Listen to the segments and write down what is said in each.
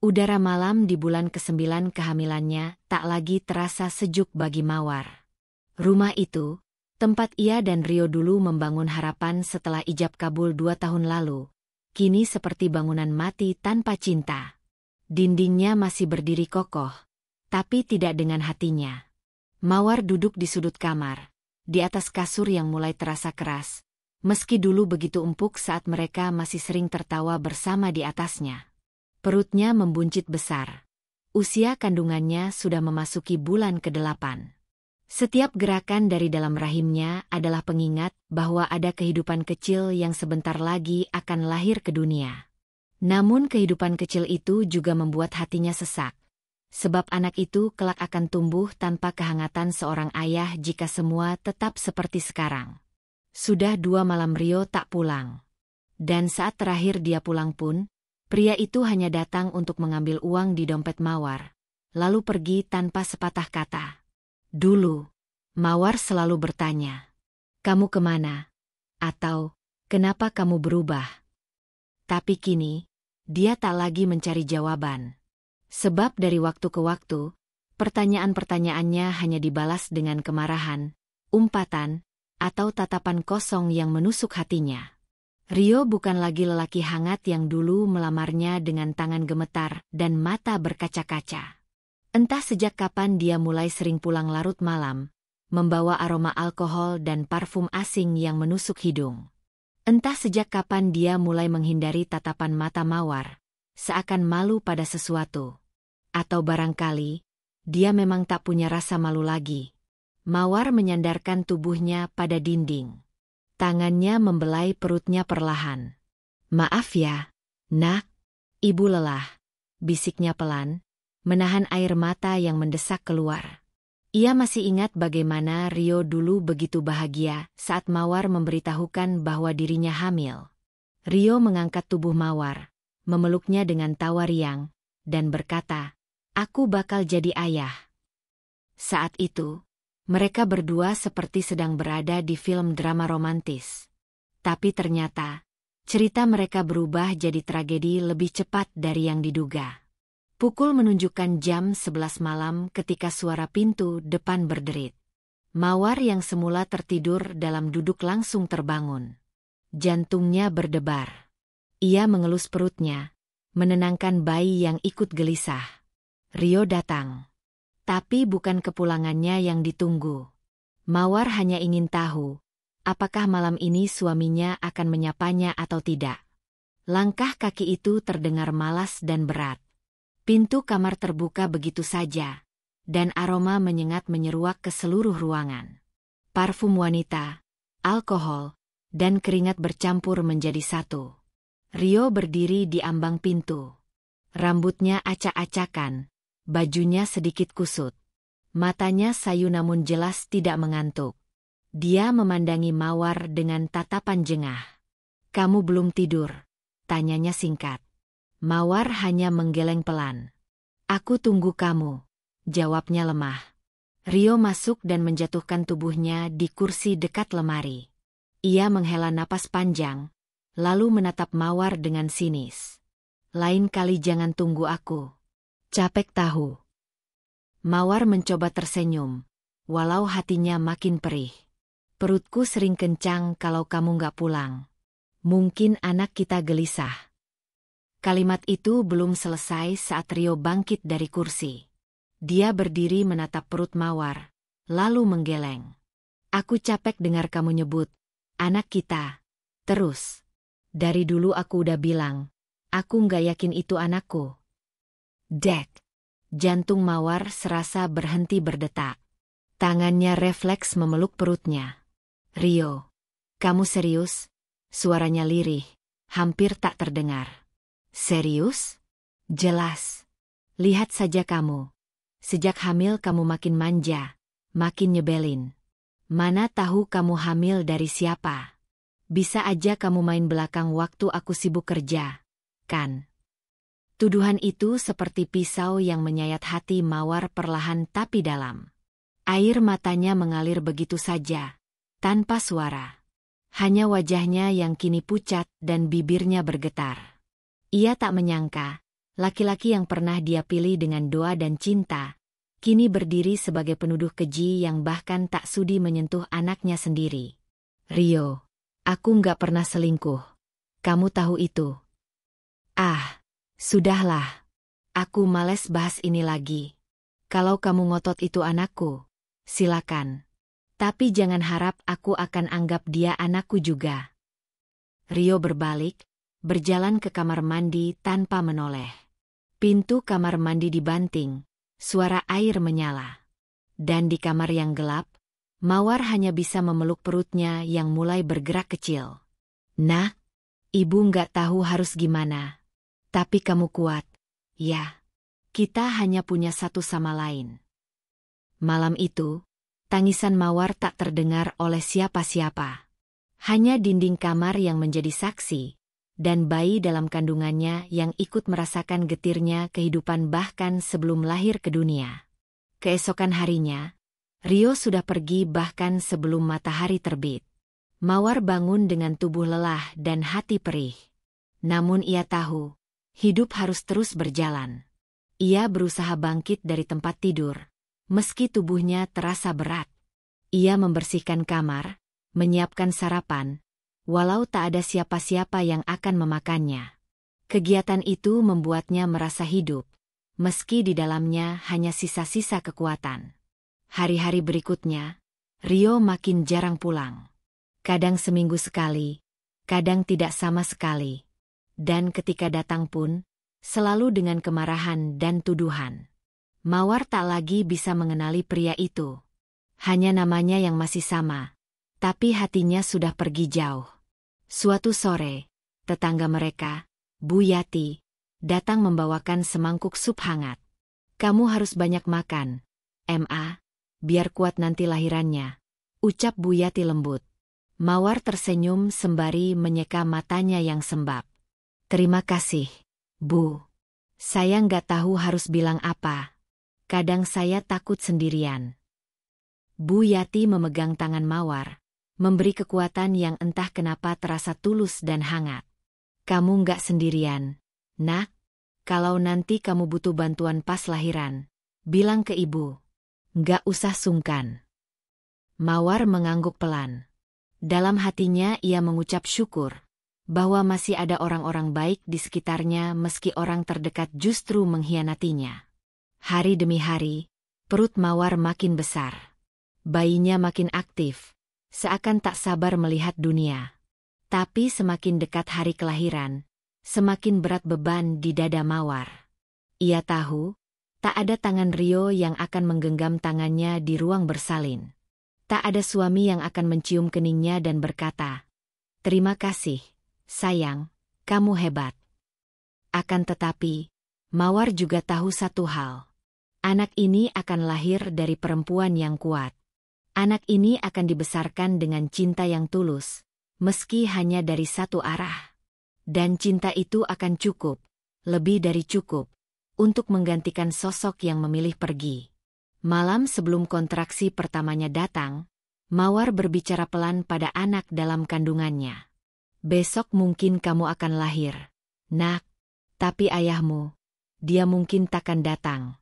Udara malam di bulan ke-9 kehamilannya tak lagi terasa sejuk bagi Mawar. Rumah itu, tempat ia dan Rio dulu membangun harapan setelah ijab kabul 2 tahun lalu, kini seperti bangunan mati tanpa cinta. Dindingnya masih berdiri kokoh, tapi tidak dengan hatinya. Mawar duduk di sudut kamar, di atas kasur yang mulai terasa keras, meski dulu begitu empuk saat mereka masih sering tertawa bersama di atasnya. Perutnya membuncit besar. Usia kandungannya sudah memasuki bulan ke-8. Setiap gerakan dari dalam rahimnya adalah pengingat bahwa ada kehidupan kecil yang sebentar lagi akan lahir ke dunia. Namun kehidupan kecil itu juga membuat hatinya sesak. Sebab anak itu kelak akan tumbuh tanpa kehangatan seorang ayah jika semua tetap seperti sekarang. Sudah 2 malam Rio tak pulang. Dan saat terakhir dia pulang pun, pria itu hanya datang untuk mengambil uang di dompet Mawar, lalu pergi tanpa sepatah kata. Dulu, Mawar selalu bertanya, "Kamu kemana?" Atau, "Kenapa kamu berubah?" Tapi kini, dia tak lagi mencari jawaban. Sebab dari waktu ke waktu, pertanyaan-pertanyaannya hanya dibalas dengan kemarahan, umpatan, atau tatapan kosong yang menusuk hatinya. Rio bukan lagi lelaki hangat yang dulu melamarnya dengan tangan gemetar dan mata berkaca-kaca. Entah sejak kapan dia mulai sering pulang larut malam, membawa aroma alkohol dan parfum asing yang menusuk hidung. Entah sejak kapan dia mulai menghindari tatapan mata Mawar, seakan malu pada sesuatu. Atau barangkali, dia memang tak punya rasa malu lagi. Mawar menyandarkan tubuhnya pada dinding. Tangannya membelai perutnya perlahan. "Maaf ya, nak, ibu lelah," bisiknya pelan, menahan air mata yang mendesak keluar. Ia masih ingat bagaimana Rio dulu begitu bahagia saat Mawar memberitahukan bahwa dirinya hamil. Rio mengangkat tubuh Mawar, memeluknya dengan tawa riang, dan berkata, "Aku bakal jadi ayah." Saat itu, mereka berdua seperti sedang berada di film drama romantis. Tapi ternyata, cerita mereka berubah jadi tragedi lebih cepat dari yang diduga. Pukul menunjukkan jam 11 malam ketika suara pintu depan berderit. Mawar yang semula tertidur dalam duduk langsung terbangun. Jantungnya berdebar. Ia mengelus perutnya, menenangkan bayi yang ikut gelisah. Rio datang. Tapi bukan kepulangannya yang ditunggu. Mawar hanya ingin tahu, apakah malam ini suaminya akan menyapanya atau tidak. Langkah kaki itu terdengar malas dan berat. Pintu kamar terbuka begitu saja, dan aroma menyengat menyeruak ke seluruh ruangan. Parfum wanita, alkohol, dan keringat bercampur menjadi satu. Rio berdiri di ambang pintu. Rambutnya acak-acakan, bajunya sedikit kusut. Matanya sayu namun jelas tidak mengantuk. Dia memandangi Mawar dengan tatapan jengah. "Kamu belum tidur?" tanyanya singkat. Mawar hanya menggeleng pelan. "Aku tunggu kamu," jawabnya lemah. Rio masuk dan menjatuhkan tubuhnya di kursi dekat lemari. Ia menghela napas panjang, lalu menatap Mawar dengan sinis. "Lain kali jangan tunggu aku. Capek tahu." Mawar mencoba tersenyum, walau hatinya makin perih. "Perutku sering kencang kalau kamu nggak pulang. Mungkin anak kita gelisah." Kalimat itu belum selesai saat Rio bangkit dari kursi. Dia berdiri menatap perut Mawar, lalu menggeleng. "Aku capek dengar kamu nyebut, anak kita, terus. Dari dulu aku udah bilang, aku nggak yakin itu anakku." Dek. Jantung Mawar serasa berhenti berdetak. Tangannya refleks memeluk perutnya. "Rio, kamu serius?" Suaranya lirih, hampir tak terdengar. "Serius? Jelas. Lihat saja kamu. Sejak hamil kamu makin manja, makin nyebelin. Mana tahu kamu hamil dari siapa? Bisa aja kamu main belakang waktu aku sibuk kerja, kan?" Tuduhan itu seperti pisau yang menyayat hati Mawar perlahan tapi dalam. Air matanya mengalir begitu saja, tanpa suara. Hanya wajahnya yang kini pucat dan bibirnya bergetar. Ia tak menyangka, laki-laki yang pernah dia pilih dengan doa dan cinta, kini berdiri sebagai penuduh keji yang bahkan tak sudi menyentuh anaknya sendiri. Rio, aku nggak pernah selingkuh. Kamu tahu itu. Ah, sudahlah. Aku males bahas ini lagi. Kalau kamu ngotot itu anakku, silakan. Tapi jangan harap aku akan anggap dia anakku juga. Rio berbalik, berjalan ke kamar mandi tanpa menoleh. Pintu kamar mandi dibanting. Suara air menyala. Dan di kamar yang gelap, Mawar hanya bisa memeluk perutnya yang mulai bergerak kecil. Nah, ibu nggak tahu harus gimana. Tapi kamu kuat. Ya, kita hanya punya satu sama lain. Malam itu, tangisan Mawar tak terdengar oleh siapa-siapa. Hanya dinding kamar yang menjadi saksi, dan bayi dalam kandungannya yang ikut merasakan getirnya kehidupan bahkan sebelum lahir ke dunia. Keesokan harinya, Rio sudah pergi bahkan sebelum matahari terbit. Mawar bangun dengan tubuh lelah dan hati perih. Namun ia tahu, hidup harus terus berjalan. Ia berusaha bangkit dari tempat tidur, meski tubuhnya terasa berat. Ia membersihkan kamar, menyiapkan sarapan, walau tak ada siapa-siapa yang akan memakannya. Kegiatan itu membuatnya merasa hidup, meski di dalamnya hanya sisa-sisa kekuatan. Hari-hari berikutnya, Rio makin jarang pulang. Kadang seminggu sekali, kadang tidak sama sekali. Dan ketika datang pun, selalu dengan kemarahan dan tuduhan. Mawar tak lagi bisa mengenali pria itu. Hanya namanya yang masih sama. Tapi hatinya sudah pergi jauh. Suatu sore, tetangga mereka, Bu Yati, datang membawakan semangkuk sup hangat. Kamu harus banyak makan, Ma, biar kuat nanti lahirannya, ucap Bu Yati lembut. Mawar tersenyum sembari menyeka matanya yang sembab. Terima kasih, Bu. Saya nggak tahu harus bilang apa. Kadang saya takut sendirian. Bu Yati memegang tangan Mawar, memberi kekuatan yang entah kenapa terasa tulus dan hangat. Kamu nggak sendirian, Nak. Kalau nanti kamu butuh bantuan pas lahiran, bilang ke ibu. Nggak usah sungkan. Mawar mengangguk pelan. Dalam hatinya ia mengucap syukur, bahwa masih ada orang-orang baik di sekitarnya meski orang terdekat justru mengkhianatinya. Hari demi hari, perut Mawar makin besar. Bayinya makin aktif. Seakan tak sabar melihat dunia. Tapi semakin dekat hari kelahiran, semakin berat beban di dada Mawar. Ia tahu, tak ada tangan Rio yang akan menggenggam tangannya di ruang bersalin. Tak ada suami yang akan mencium keningnya dan berkata, "Terima kasih, sayang, kamu hebat." Akan tetapi, Mawar juga tahu satu hal. Anak ini akan lahir dari perempuan yang kuat. Anak ini akan dibesarkan dengan cinta yang tulus, meski hanya dari satu arah. Dan cinta itu akan cukup, lebih dari cukup, untuk menggantikan sosok yang memilih pergi. Malam sebelum kontraksi pertamanya datang, Mawar berbicara pelan pada anak dalam kandungannya. Besok mungkin kamu akan lahir, Nak. Tapi ayahmu, dia mungkin takkan datang.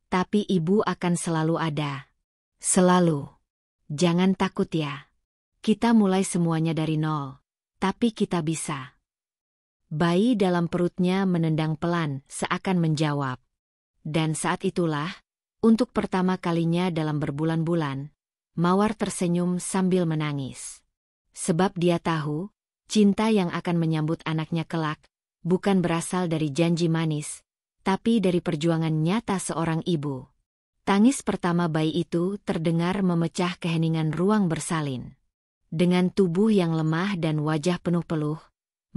Tapi ibu akan selalu ada. Selalu. Jangan takut ya. Kita mulai semuanya dari nol. Tapi kita bisa. Bayi dalam perutnya menendang pelan seakan menjawab. Dan saat itulah, untuk pertama kalinya dalam berbulan-bulan, Mawar tersenyum sambil menangis. Sebab dia tahu, cinta yang akan menyambut anaknya kelak, bukan berasal dari janji manis, tapi dari perjuangan nyata seorang ibu. Tangis pertama bayi itu terdengar memecah keheningan ruang bersalin. Dengan tubuh yang lemah dan wajah penuh peluh,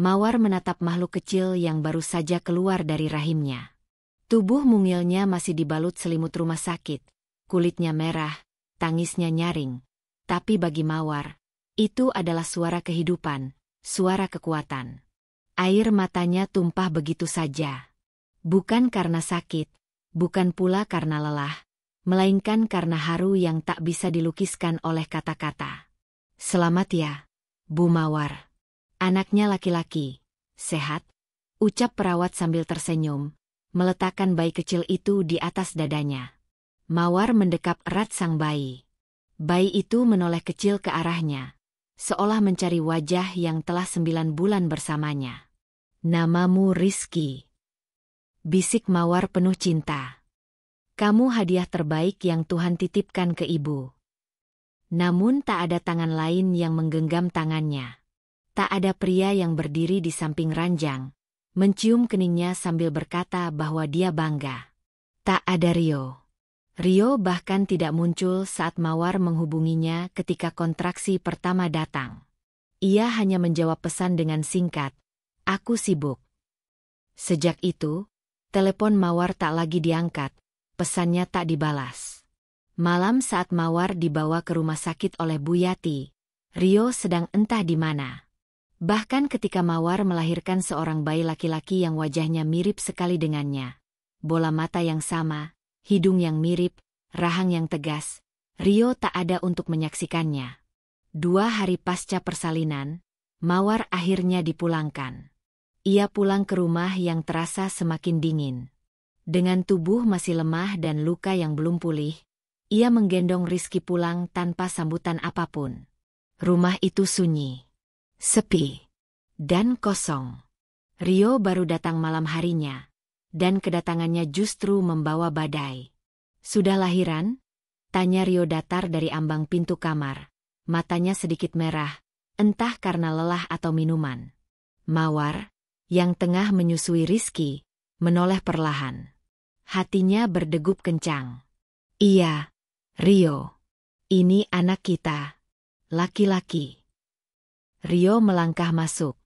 Mawar menatap makhluk kecil yang baru saja keluar dari rahimnya. Tubuh mungilnya masih dibalut selimut rumah sakit, kulitnya merah, tangisnya nyaring. Tapi bagi Mawar, itu adalah suara kehidupan, suara kekuatan. Air matanya tumpah begitu saja. Bukan karena sakit, bukan pula karena lelah, melainkan karena haru yang tak bisa dilukiskan oleh kata-kata. Selamat ya, Bu Mawar. Anaknya laki-laki, sehat, ucap perawat sambil tersenyum, meletakkan bayi kecil itu di atas dadanya. Mawar mendekap erat sang bayi. Bayi itu menoleh kecil ke arahnya, seolah mencari wajah yang telah 9 bulan bersamanya. "Namamu Rizky," bisik Mawar penuh cinta. "Kamu hadiah terbaik yang Tuhan titipkan ke ibu." Namun tak ada tangan lain yang menggenggam tangannya. Tak ada pria yang berdiri di samping ranjang, mencium keningnya sambil berkata bahwa dia bangga. Tak ada Rio. Rio bahkan tidak muncul saat Mawar menghubunginya ketika kontraksi pertama datang. Ia hanya menjawab pesan dengan singkat, "Aku sibuk." Sejak itu, telepon Mawar tak lagi diangkat, pesannya tak dibalas. Malam saat Mawar dibawa ke rumah sakit oleh Bu Yati, Rio sedang entah di mana. Bahkan ketika Mawar melahirkan seorang bayi laki-laki yang wajahnya mirip sekali dengannya, bola mata yang sama, hidung yang mirip, rahang yang tegas, Rio tak ada untuk menyaksikannya. 2 hari pasca persalinan, Mawar akhirnya dipulangkan. Ia pulang ke rumah yang terasa semakin dingin. Dengan tubuh masih lemah dan luka yang belum pulih, ia menggendong Rizky pulang tanpa sambutan apapun. Rumah itu sunyi, sepi, dan kosong. Rio baru datang malam harinya, dan kedatangannya justru membawa badai. "Sudah lahiran?" tanya Rio datar dari ambang pintu kamar. Matanya sedikit merah, entah karena lelah atau minuman. Mawar, yang tengah menyusui Rizky, menoleh perlahan. Hatinya berdegup kencang. "Iya, Rio. Ini anak kita. Laki-laki." Rio melangkah masuk.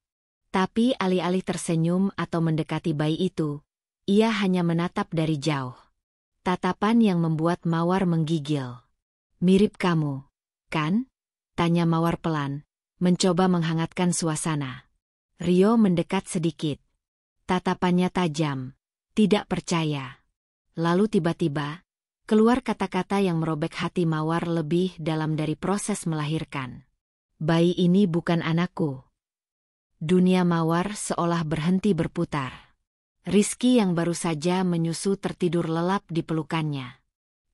Tapi alih-alih tersenyum atau mendekati bayi itu, ia hanya menatap dari jauh. Tatapan yang membuat Mawar menggigil. "Mirip kamu, kan?" tanya Mawar pelan, mencoba menghangatkan suasana. Rio mendekat sedikit. Tatapannya tajam, tidak percaya. Lalu tiba-tiba, keluar kata-kata yang merobek hati Mawar lebih dalam dari proses melahirkan. "Bayi ini bukan anakku." Dunia Mawar seolah berhenti berputar. Rizky yang baru saja menyusu tertidur lelap di pelukannya.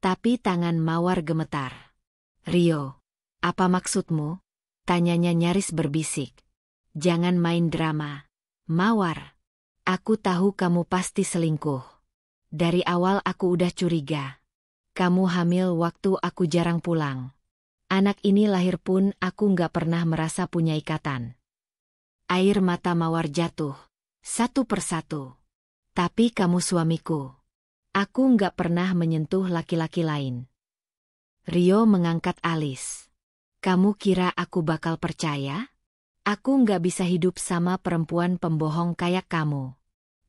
Tapi tangan Mawar gemetar. "Rio, apa maksudmu?" tanyanya nyaris berbisik. "Jangan main drama, Mawar. Aku tahu kamu pasti selingkuh. Dari awal aku udah curiga. Kamu hamil waktu aku jarang pulang. Anak ini lahir pun aku nggak pernah merasa punya ikatan." Air mata Mawar jatuh, satu persatu. "Tapi kamu suamiku. Aku nggak pernah menyentuh laki-laki lain." Rio mengangkat alis. "Kamu kira aku bakal percaya? Aku nggak bisa hidup sama perempuan pembohong kayak kamu.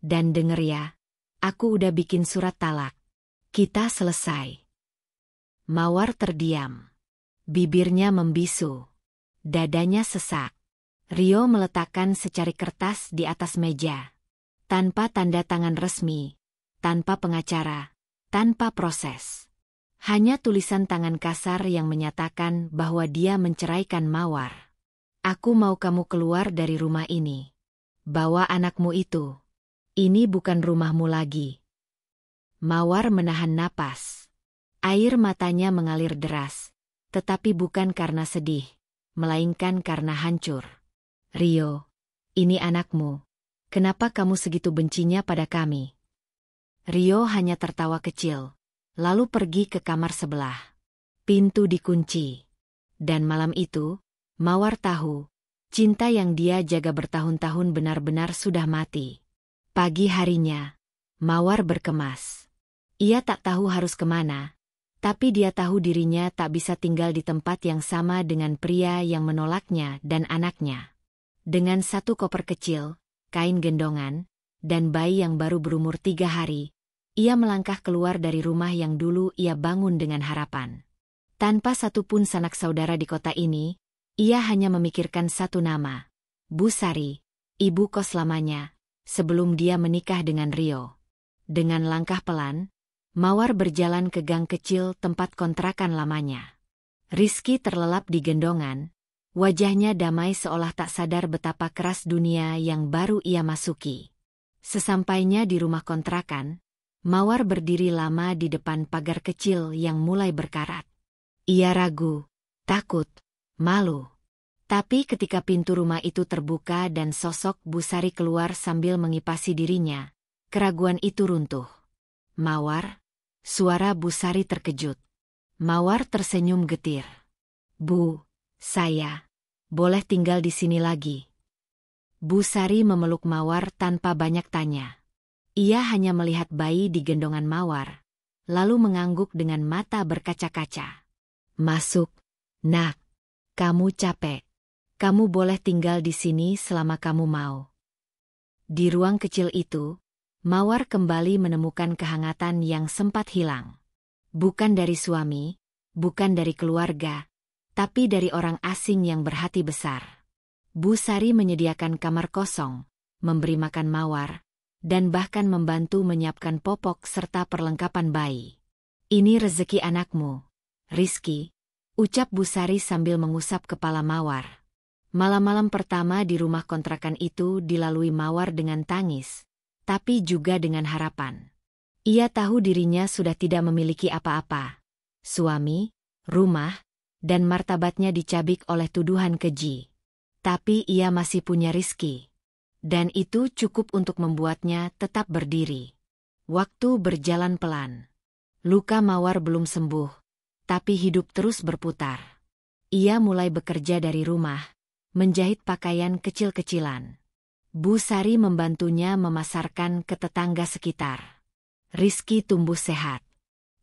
Dan denger ya, aku udah bikin surat talak. Kita selesai." Mawar terdiam. Bibirnya membisu. Dadanya sesak. Rio meletakkan secari kertas di atas meja. Tanpa tanda tangan resmi, tanpa pengacara, tanpa proses. Hanya tulisan tangan kasar yang menyatakan bahwa dia menceraikan Mawar. "Aku mau kamu keluar dari rumah ini. Bawa anakmu itu. Ini bukan rumahmu lagi." Mawar menahan napas. Air matanya mengalir deras, tetapi bukan karena sedih, melainkan karena hancur. "Rio, ini anakmu. Kenapa kamu segitu bencinya pada kami?" Rio hanya tertawa kecil, lalu pergi ke kamar sebelah. Pintu dikunci. Dan malam itu, Mawar tahu, cinta yang dia jaga bertahun-tahun benar-benar sudah mati. Pagi harinya, Mawar berkemas. Ia tak tahu harus kemana, tapi dia tahu dirinya tak bisa tinggal di tempat yang sama dengan pria yang menolaknya dan anaknya. Dengan satu koper kecil, kain gendongan, dan bayi yang baru berumur 3 hari, ia melangkah keluar dari rumah yang dulu ia bangun dengan harapan. Tanpa satupun sanak saudara di kota ini, ia hanya memikirkan satu nama, Bu Sari, ibu kos lamanya, sebelum dia menikah dengan Rio. Dengan langkah pelan, Mawar berjalan ke gang kecil tempat kontrakan lamanya. Rizky terlelap di gendongan, wajahnya damai seolah tak sadar betapa keras dunia yang baru ia masuki. Sesampainya di rumah kontrakan, Mawar berdiri lama di depan pagar kecil yang mulai berkarat. Ia ragu, takut, malu. Tapi ketika pintu rumah itu terbuka dan sosok Bu Sari keluar sambil mengipasi dirinya, keraguan itu runtuh. "Mawar?" Suara Bu Sari terkejut. Mawar tersenyum getir. "Bu, saya boleh tinggal di sini lagi?" Bu Sari memeluk Mawar tanpa banyak tanya. Ia hanya melihat bayi di gendongan Mawar, lalu mengangguk dengan mata berkaca-kaca. "Masuk, nak. Kamu capek. Kamu boleh tinggal di sini selama kamu mau." Di ruang kecil itu, Mawar kembali menemukan kehangatan yang sempat hilang. Bukan dari suami, bukan dari keluarga, tapi dari orang asing yang berhati besar. Bu Sari menyediakan kamar kosong, memberi makan Mawar, dan bahkan membantu menyiapkan popok serta perlengkapan bayi. "Ini rezeki anakmu, Rizky," ucap Bu Sari sambil mengusap kepala Mawar. Malam-malam pertama di rumah kontrakan itu dilalui Mawar dengan tangis, tapi juga dengan harapan. Ia tahu dirinya sudah tidak memiliki apa-apa. Suami, rumah, dan martabatnya dicabik oleh tuduhan keji. Tapi ia masih punya Rizky. Dan itu cukup untuk membuatnya tetap berdiri. Waktu berjalan pelan. Luka Mawar belum sembuh, tapi hidup terus berputar. Ia mulai bekerja dari rumah, menjahit pakaian kecil-kecilan. Bu Sari membantunya memasarkan ke tetangga sekitar. Rizky tumbuh sehat.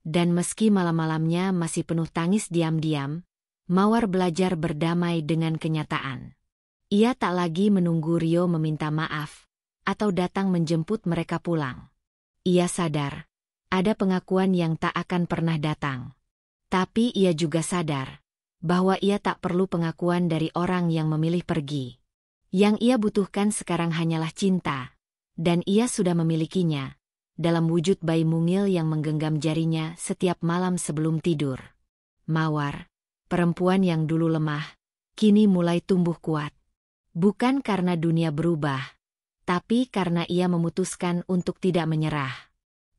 Dan meski malam-malamnya masih penuh tangis diam-diam, Mawar belajar berdamai dengan kenyataan. Ia tak lagi menunggu Rio meminta maaf atau datang menjemput mereka pulang. Ia sadar, ada pengakuan yang tak akan pernah datang. Tapi ia juga sadar bahwa ia tak perlu pengakuan dari orang yang memilih pergi. Yang ia butuhkan sekarang hanyalah cinta, dan ia sudah memilikinya, dalam wujud bayi mungil yang menggenggam jarinya setiap malam sebelum tidur. Mawar, perempuan yang dulu lemah, kini mulai tumbuh kuat. Bukan karena dunia berubah, tapi karena ia memutuskan untuk tidak menyerah.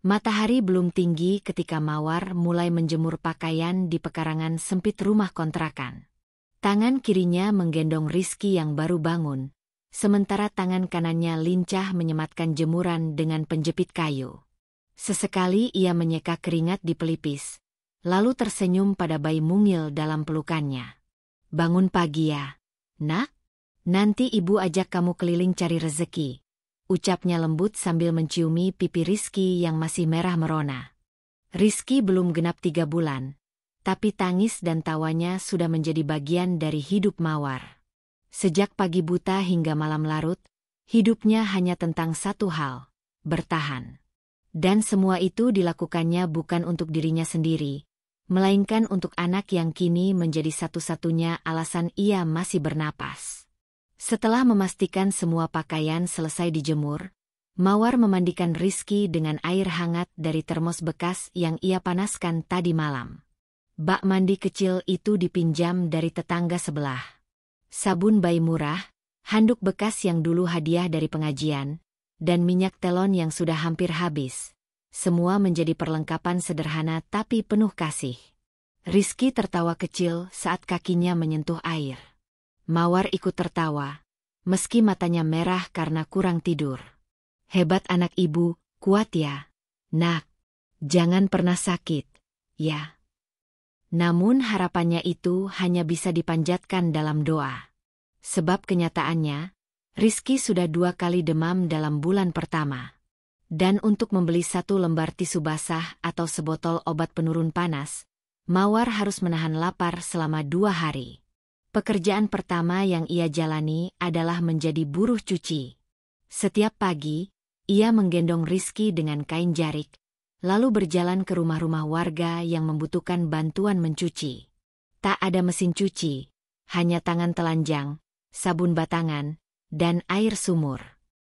Matahari belum tinggi ketika Mawar mulai menjemur pakaian di pekarangan sempit rumah kontrakan. Tangan kirinya menggendong Rizky yang baru bangun, sementara tangan kanannya lincah menyematkan jemuran dengan penjepit kayu. Sesekali ia menyeka keringat di pelipis, lalu tersenyum pada bayi mungil dalam pelukannya. "Bangun pagi ya, nak? Nanti ibu ajak kamu keliling cari rezeki," ucapnya lembut sambil menciumi pipi Rizky yang masih merah merona. Rizky belum genap 3 bulan, tapi tangis dan tawanya sudah menjadi bagian dari hidup Mawar. Sejak pagi buta hingga malam larut, hidupnya hanya tentang satu hal, bertahan. Dan semua itu dilakukannya bukan untuk dirinya sendiri, melainkan untuk anak yang kini menjadi satu-satunya alasan ia masih bernapas. Setelah memastikan semua pakaian selesai dijemur, Mawar memandikan Rizky dengan air hangat dari termos bekas yang ia panaskan tadi malam. Bak mandi kecil itu dipinjam dari tetangga sebelah. Sabun bayi murah, handuk bekas yang dulu hadiah dari pengajian, dan minyak telon yang sudah hampir habis. Semua menjadi perlengkapan sederhana tapi penuh kasih. Rizky tertawa kecil saat kakinya menyentuh air. Mawar ikut tertawa, meski matanya merah karena kurang tidur. "Hebat anak ibu, kuat ya, nak. Jangan pernah sakit, ya." Namun harapannya itu hanya bisa dipanjatkan dalam doa. Sebab kenyataannya, Rizky sudah 2 kali demam dalam bulan pertama. Dan untuk membeli 1 lembar tisu basah atau sebotol obat penurun panas, Mawar harus menahan lapar selama 2 hari. Pekerjaan pertama yang ia jalani adalah menjadi buruh cuci. Setiap pagi, ia menggendong Rizky dengan kain jarik, lalu berjalan ke rumah-rumah warga yang membutuhkan bantuan mencuci. Tak ada mesin cuci, hanya tangan telanjang, sabun batangan, dan air sumur.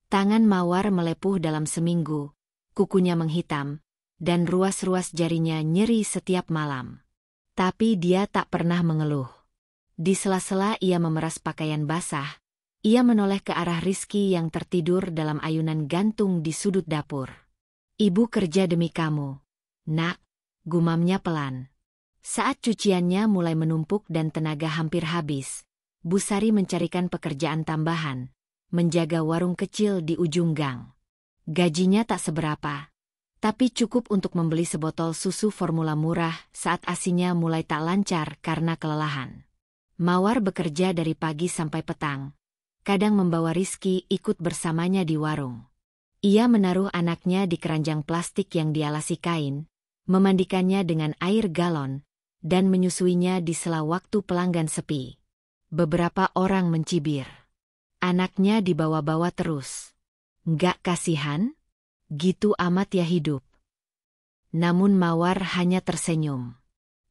Tangan Mawar melepuh dalam seminggu, kukunya menghitam, dan ruas-ruas jarinya nyeri setiap malam. Tapi dia tak pernah mengeluh. Di sela-sela ia memeras pakaian basah, Ia menoleh ke arah Rizky yang tertidur dalam ayunan gantung di sudut dapur. "Ibu kerja demi kamu, nak," gumamnya pelan. Saat cuciannya mulai menumpuk dan tenaga hampir habis, Bu Sari mencarikan pekerjaan tambahan, menjaga warung kecil di ujung gang. Gajinya tak seberapa, tapi cukup untuk membeli sebotol susu formula murah saat ASINya mulai tak lancar karena kelelahan. Mawar bekerja dari pagi sampai petang, kadang membawa Rizky ikut bersamanya di warung. Ia menaruh anaknya di keranjang plastik yang dialasi kain, memandikannya dengan air galon, dan menyusuinya di sela waktu pelanggan sepi. Beberapa orang mencibir. Anaknya dibawa-bawa terus. "Nggak kasihan? Gitu amat ya hidup." Namun Mawar hanya tersenyum.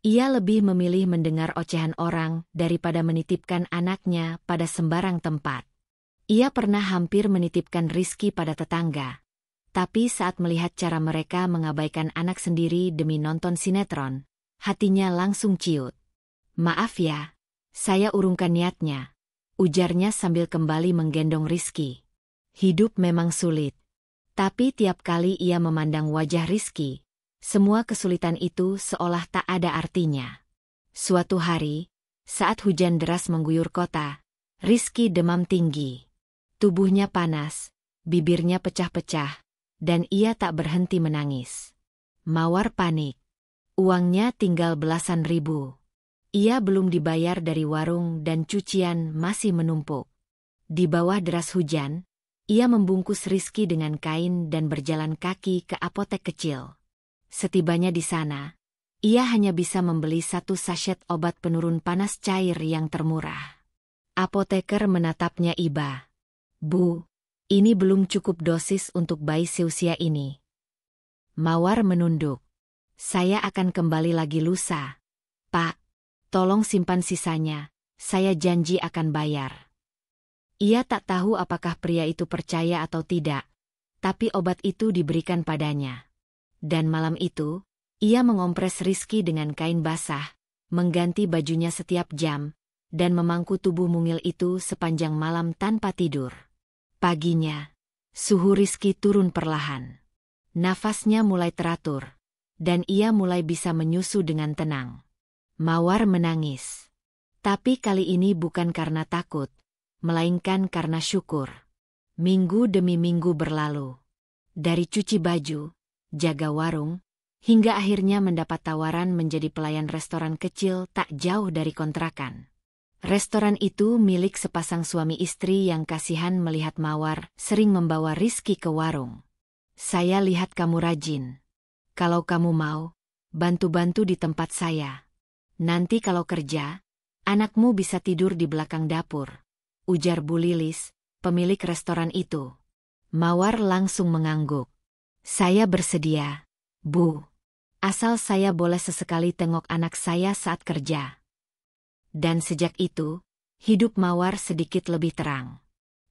Ia lebih memilih mendengar ocehan orang daripada menitipkan anaknya pada sembarang tempat. Ia pernah hampir menitipkan Rizky pada tetangga. Tapi saat melihat cara mereka mengabaikan anak sendiri demi nonton sinetron, hatinya langsung ciut. "Maaf ya, saya urungkan niatnya," ujarnya sambil kembali menggendong Rizky. Hidup memang sulit. Tapi tiap kali ia memandang wajah Rizky, semua kesulitan itu seolah tak ada artinya. Suatu hari, saat hujan deras mengguyur kota, Rizky demam tinggi. Tubuhnya panas, bibirnya pecah-pecah, dan ia tak berhenti menangis. Mawar panik. Uangnya tinggal belasan ribu. Ia belum dibayar dari warung dan cucian masih menumpuk. Di bawah deras hujan, ia membungkus Rizky dengan kain dan berjalan kaki ke apotek kecil. Setibanya di sana, ia hanya bisa membeli 1 sachet obat penurun panas cair yang termurah. Apoteker menatapnya iba. "Bu, ini belum cukup dosis untuk bayi seusia ini." Mawar menunduk. "Saya akan kembali lagi lusa, Pak. Tolong simpan sisanya, saya janji akan bayar." Ia tak tahu apakah pria itu percaya atau tidak, tapi obat itu diberikan padanya. Dan malam itu, ia mengompres Rizky dengan kain basah, mengganti bajunya setiap jam, dan memangku tubuh mungil itu sepanjang malam tanpa tidur. Paginya, suhu Rizky turun perlahan. Nafasnya mulai teratur, dan ia mulai bisa menyusu dengan tenang. Mawar menangis. Tapi kali ini bukan karena takut, melainkan karena syukur. Minggu demi minggu berlalu. Dari cuci baju, jaga warung, hingga akhirnya mendapat tawaran menjadi pelayan restoran kecil tak jauh dari kontrakan. Restoran itu milik sepasang suami istri yang kasihan melihat Mawar sering membawa Rizky ke warung. "Saya lihat kamu rajin. Kalau kamu mau, bantu-bantu di tempat saya. Nanti kalau kerja, anakmu bisa tidur di belakang dapur," ujar Bu Lilis, pemilik restoran itu. Mawar langsung mengangguk. "Saya bersedia, Bu. Asal saya boleh sesekali tengok anak saya saat kerja." Dan sejak itu, hidup Mawar sedikit lebih terang.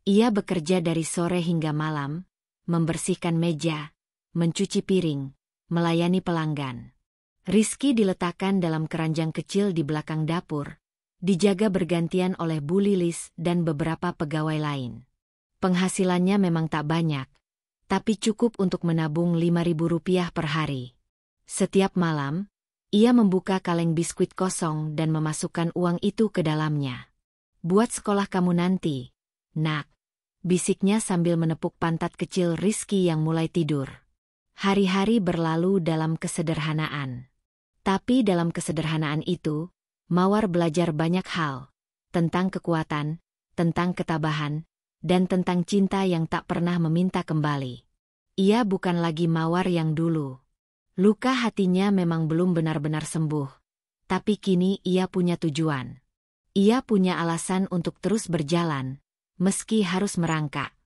Ia bekerja dari sore hingga malam, membersihkan meja, mencuci piring, melayani pelanggan. Rizky diletakkan dalam keranjang kecil di belakang dapur, dijaga bergantian oleh Bu Lilis dan beberapa pegawai lain. Penghasilannya memang tak banyak, tapi cukup untuk menabung Rp5.000 per hari. Setiap malam, ia membuka kaleng biskuit kosong dan memasukkan uang itu ke dalamnya. "Buat sekolah kamu nanti, nak," bisiknya sambil menepuk pantat kecil Rizky yang mulai tidur. Hari-hari berlalu dalam kesederhanaan. Tapi dalam kesederhanaan itu, Mawar belajar banyak hal. Tentang kekuatan, tentang ketabahan, dan tentang cinta yang tak pernah meminta kembali. Ia bukan lagi Mawar yang dulu. Luka hatinya memang belum benar-benar sembuh. Tapi kini ia punya tujuan. Ia punya alasan untuk terus berjalan, meski harus merangkak.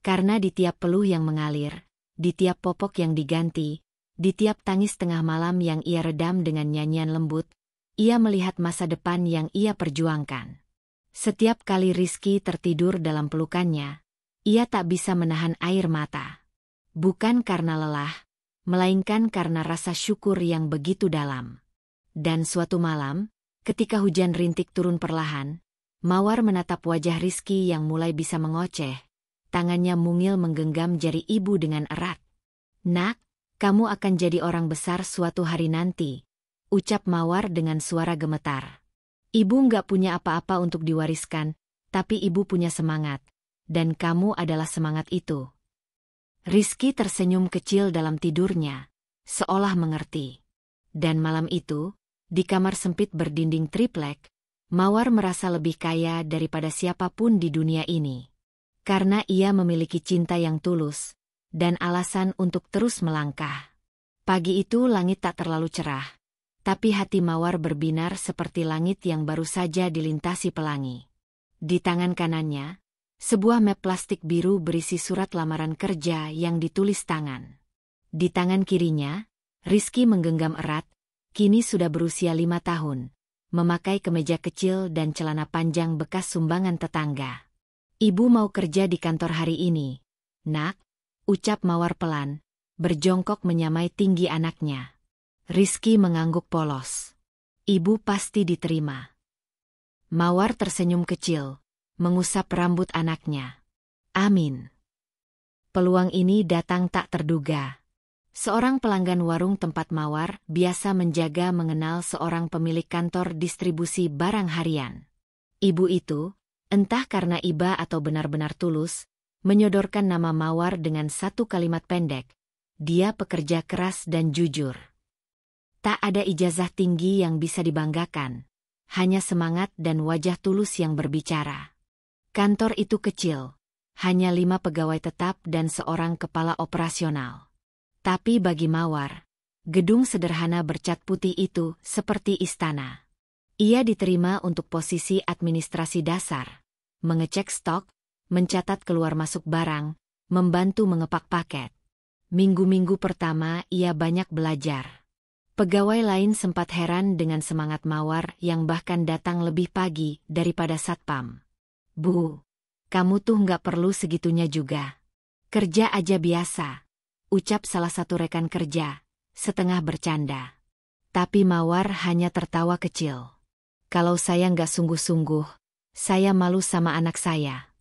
Karena di tiap peluh yang mengalir, di tiap popok yang diganti, di tiap tangis tengah malam yang ia redam dengan nyanyian lembut, ia melihat masa depan yang ia perjuangkan. Setiap kali Rizky tertidur dalam pelukannya, ia tak bisa menahan air mata. Bukan karena lelah, melainkan karena rasa syukur yang begitu dalam. Dan suatu malam, ketika hujan rintik turun perlahan, Mawar menatap wajah Rizky yang mulai bisa mengoceh. Tangannya mungil menggenggam jari ibu dengan erat. "Nak, kamu akan jadi orang besar suatu hari nanti," ucap Mawar dengan suara gemetar. "Ibu nggak punya apa-apa untuk diwariskan, tapi ibu punya semangat. Dan kamu adalah semangat itu." Rizky tersenyum kecil dalam tidurnya, seolah mengerti. Dan malam itu, di kamar sempit berdinding triplek, Mawar merasa lebih kaya daripada siapapun di dunia ini. Karena ia memiliki cinta yang tulus, dan alasan untuk terus melangkah. Pagi itu langit tak terlalu cerah, tapi hati Mawar berbinar seperti langit yang baru saja dilintasi pelangi. Di tangan kanannya, sebuah map plastik biru berisi surat lamaran kerja yang ditulis tangan. Di tangan kirinya, Rizky menggenggam erat, kini sudah berusia 5 tahun, memakai kemeja kecil dan celana panjang bekas sumbangan tetangga. "Ibu mau kerja di kantor hari ini, Nak," ucap Mawar pelan, berjongkok menyamai tinggi anaknya. Rizky mengangguk polos. "Ibu pasti diterima." Mawar tersenyum kecil, mengusap rambut anaknya. "Amin." Peluang ini datang tak terduga. Seorang pelanggan warung tempat Mawar biasa menjaga mengenal seorang pemilik kantor distribusi barang harian. Ibu itu, entah karena iba atau benar-benar tulus, menyodorkan nama Mawar dengan satu kalimat pendek. Dia pekerja keras dan jujur. Tak ada ijazah tinggi yang bisa dibanggakan, hanya semangat dan wajah tulus yang berbicara. Kantor itu kecil, hanya 5 pegawai tetap dan seorang kepala operasional. Tapi bagi Mawar, gedung sederhana bercat putih itu seperti istana. Ia diterima untuk posisi administrasi dasar, mengecek stok, mencatat keluar masuk barang, membantu mengepak paket. Minggu-minggu pertama ia banyak belajar. Pegawai lain sempat heran dengan semangat Mawar yang bahkan datang lebih pagi daripada satpam. "Bu, kamu tuh nggak perlu segitunya juga. Kerja aja biasa," ucap salah satu rekan kerja, setengah bercanda. Tapi Mawar hanya tertawa kecil. "Kalau saya nggak sungguh-sungguh, saya malu sama anak saya."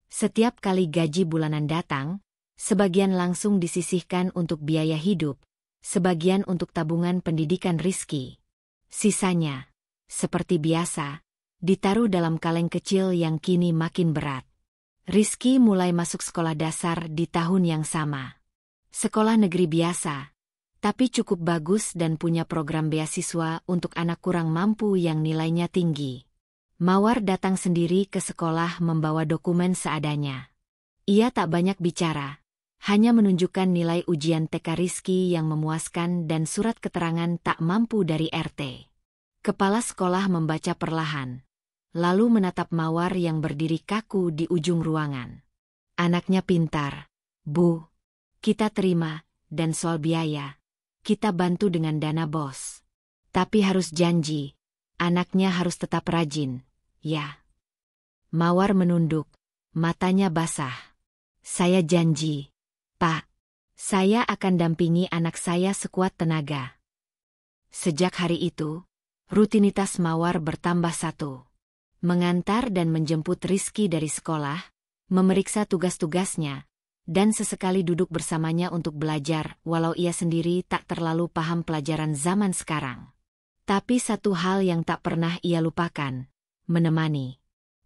Setiap kali gaji bulanan datang, sebagian langsung disisihkan untuk biaya hidup, sebagian untuk tabungan pendidikan Rizky. Sisanya, seperti biasa, ditaruh dalam kaleng kecil yang kini makin berat. Rizky mulai masuk sekolah dasar di tahun yang sama. Sekolah negeri biasa, tapi cukup bagus dan punya program beasiswa untuk anak kurang mampu yang nilainya tinggi. Mawar datang sendiri ke sekolah membawa dokumen seadanya. Ia tak banyak bicara, hanya menunjukkan nilai ujian TK Rizky yang memuaskan dan surat keterangan tak mampu dari RT. Kepala sekolah membaca perlahan, lalu menatap Mawar yang berdiri kaku di ujung ruangan. "Anaknya pintar, Bu. Kita terima, dan soal biaya, kita bantu dengan dana bos. Tapi harus janji, anaknya harus tetap rajin, ya." Mawar menunduk, matanya basah. "Saya janji, Pak. Saya akan dampingi anak saya sekuat tenaga." Sejak hari itu, rutinitas Mawar bertambah satu. Mengantar dan menjemput Rizky dari sekolah, memeriksa tugas-tugasnya, dan sesekali duduk bersamanya untuk belajar walau ia sendiri tak terlalu paham pelajaran zaman sekarang. Tapi satu hal yang tak pernah ia lupakan, menemani.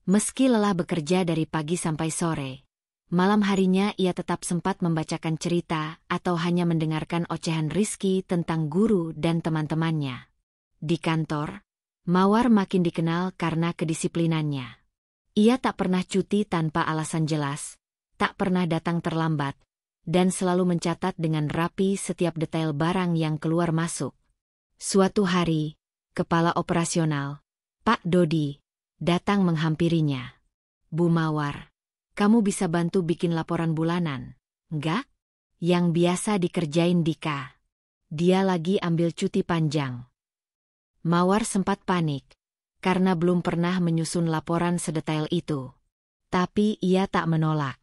Meski lelah bekerja dari pagi sampai sore, malam harinya ia tetap sempat membacakan cerita atau hanya mendengarkan ocehan Rizky tentang guru dan teman-temannya. Di kantor, Mawar makin dikenal karena kedisiplinannya. Ia tak pernah cuti tanpa alasan jelas, tak pernah datang terlambat, dan selalu mencatat dengan rapi setiap detail barang yang keluar masuk. Suatu hari, kepala operasional, Pak Dodi, datang menghampirinya. "Bu Mawar, kamu bisa bantu bikin laporan bulanan, enggak? Yang biasa dikerjain Dika. Dia lagi ambil cuti panjang." Mawar sempat panik, karena belum pernah menyusun laporan sedetail itu. Tapi ia tak menolak.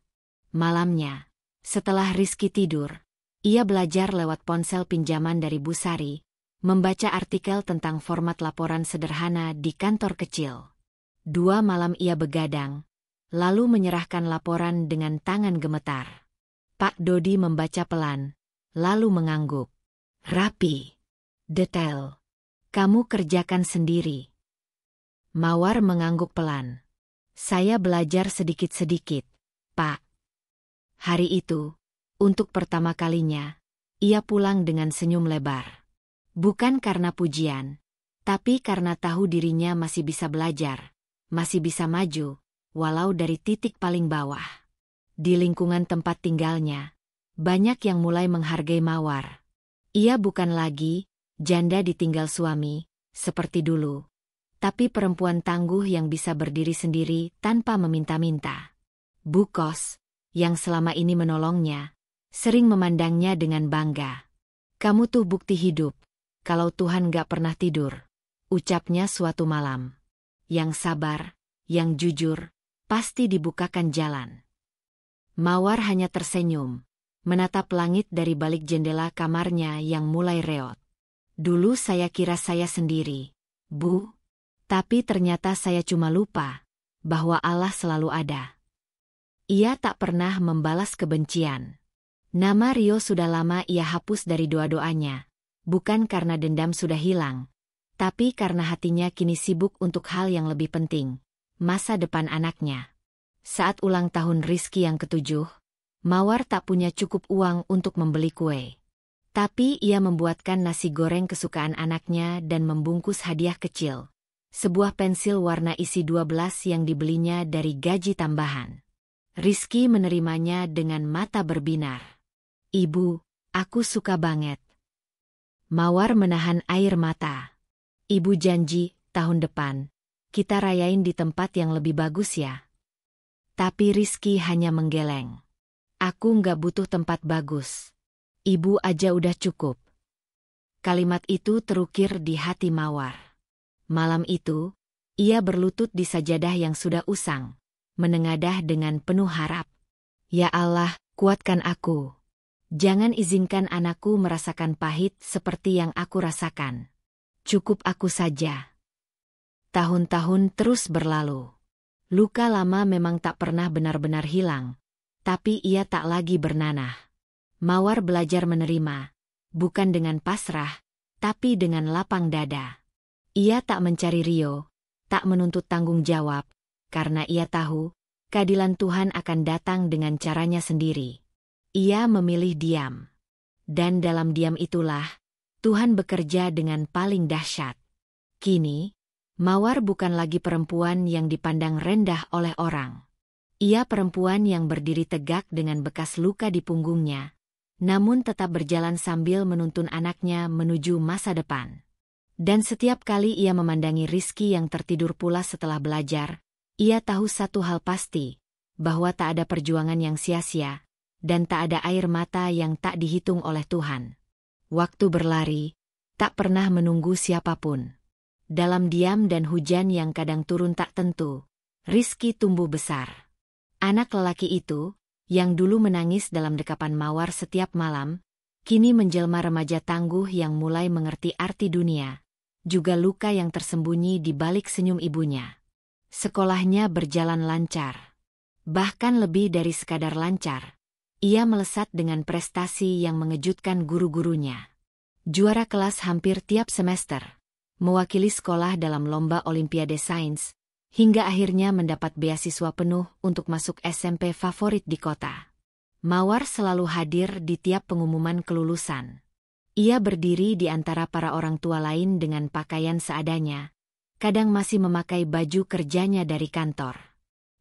Malamnya, setelah Rizky tidur, ia belajar lewat ponsel pinjaman dari Bu Sari, membaca artikel tentang format laporan sederhana di kantor kecil. 2 malam ia begadang, lalu menyerahkan laporan dengan tangan gemetar. Pak Dodi membaca pelan, lalu mengangguk. Rapi. Detail. Kamu kerjakan sendiri. Mawar mengangguk pelan. Saya belajar sedikit-sedikit, Pak. Hari itu, untuk pertama kalinya, ia pulang dengan senyum lebar. Bukan karena pujian, tapi karena tahu dirinya masih bisa belajar, masih bisa maju, walau dari titik paling bawah. Di lingkungan tempat tinggalnya, banyak yang mulai menghargai Mawar. Ia bukan lagi janda ditinggal suami, seperti dulu, tapi perempuan tangguh yang bisa berdiri sendiri tanpa meminta-minta. Bu Kos, yang selama ini menolongnya, sering memandangnya dengan bangga. Kamu tuh bukti hidup, kalau Tuhan gak pernah tidur, ucapnya suatu malam. Yang sabar, yang jujur, pasti dibukakan jalan. Mawar hanya tersenyum, menatap langit dari balik jendela kamarnya yang mulai reot. Dulu saya kira saya sendiri, Bu. Tapi ternyata saya cuma lupa bahwa Allah selalu ada. Ia tak pernah membalas kebencian. Nama Rio sudah lama ia hapus dari doa-doanya, bukan karena dendam sudah hilang, tapi karena hatinya kini sibuk untuk hal yang lebih penting, masa depan anaknya. Saat ulang tahun Rizky yang ke-7, Mawar tak punya cukup uang untuk membeli kue. Tapi ia membuatkan nasi goreng kesukaan anaknya dan membungkus hadiah kecil. Sebuah pensil warna isi 12 yang dibelinya dari gaji tambahan. Rizky menerimanya dengan mata berbinar. Ibu, aku suka banget. Mawar menahan air mata. Ibu janji, tahun depan, kita rayain di tempat yang lebih bagus ya. Tapi Rizky hanya menggeleng. Aku nggak butuh tempat bagus. Ibu aja udah cukup. Kalimat itu terukir di hati Mawar. Malam itu, ia berlutut di sajadah yang sudah usang, menengadah dengan penuh harap. Ya Allah, kuatkan aku. Jangan izinkan anakku merasakan pahit seperti yang aku rasakan. Cukup aku saja. Tahun-tahun terus berlalu. Luka lama memang tak pernah benar-benar hilang, tapi ia tak lagi bernanah. Mawar belajar menerima, bukan dengan pasrah, tapi dengan lapang dada. Ia tak mencari Rio, tak menuntut tanggung jawab, karena ia tahu, keadilan Tuhan akan datang dengan caranya sendiri. Ia memilih diam. Dan dalam diam itulah, Tuhan bekerja dengan paling dahsyat. Kini, Mawar bukan lagi perempuan yang dipandang rendah oleh orang. Ia perempuan yang berdiri tegak dengan bekas luka di punggungnya, namun tetap berjalan sambil menuntun anaknya menuju masa depan. Dan setiap kali ia memandangi Rizky yang tertidur pula setelah belajar, ia tahu satu hal pasti, bahwa tak ada perjuangan yang sia-sia, dan tak ada air mata yang tak dihitung oleh Tuhan. Waktu berlari, tak pernah menunggu siapapun. Dalam diam dan hujan yang kadang turun tak tentu, Rizky tumbuh besar. Anak lelaki itu, yang dulu menangis dalam dekapan Mawar setiap malam, kini menjelma remaja tangguh yang mulai mengerti arti dunia, juga luka yang tersembunyi di balik senyum ibunya. Sekolahnya berjalan lancar. Bahkan lebih dari sekadar lancar, ia melesat dengan prestasi yang mengejutkan guru-gurunya. Juara kelas hampir tiap semester, mewakili sekolah dalam lomba Olimpiade Sains, hingga akhirnya mendapat beasiswa penuh untuk masuk SMP favorit di kota. Mawar selalu hadir di tiap pengumuman kelulusan. Ia berdiri di antara para orang tua lain dengan pakaian seadanya, kadang masih memakai baju kerjanya dari kantor.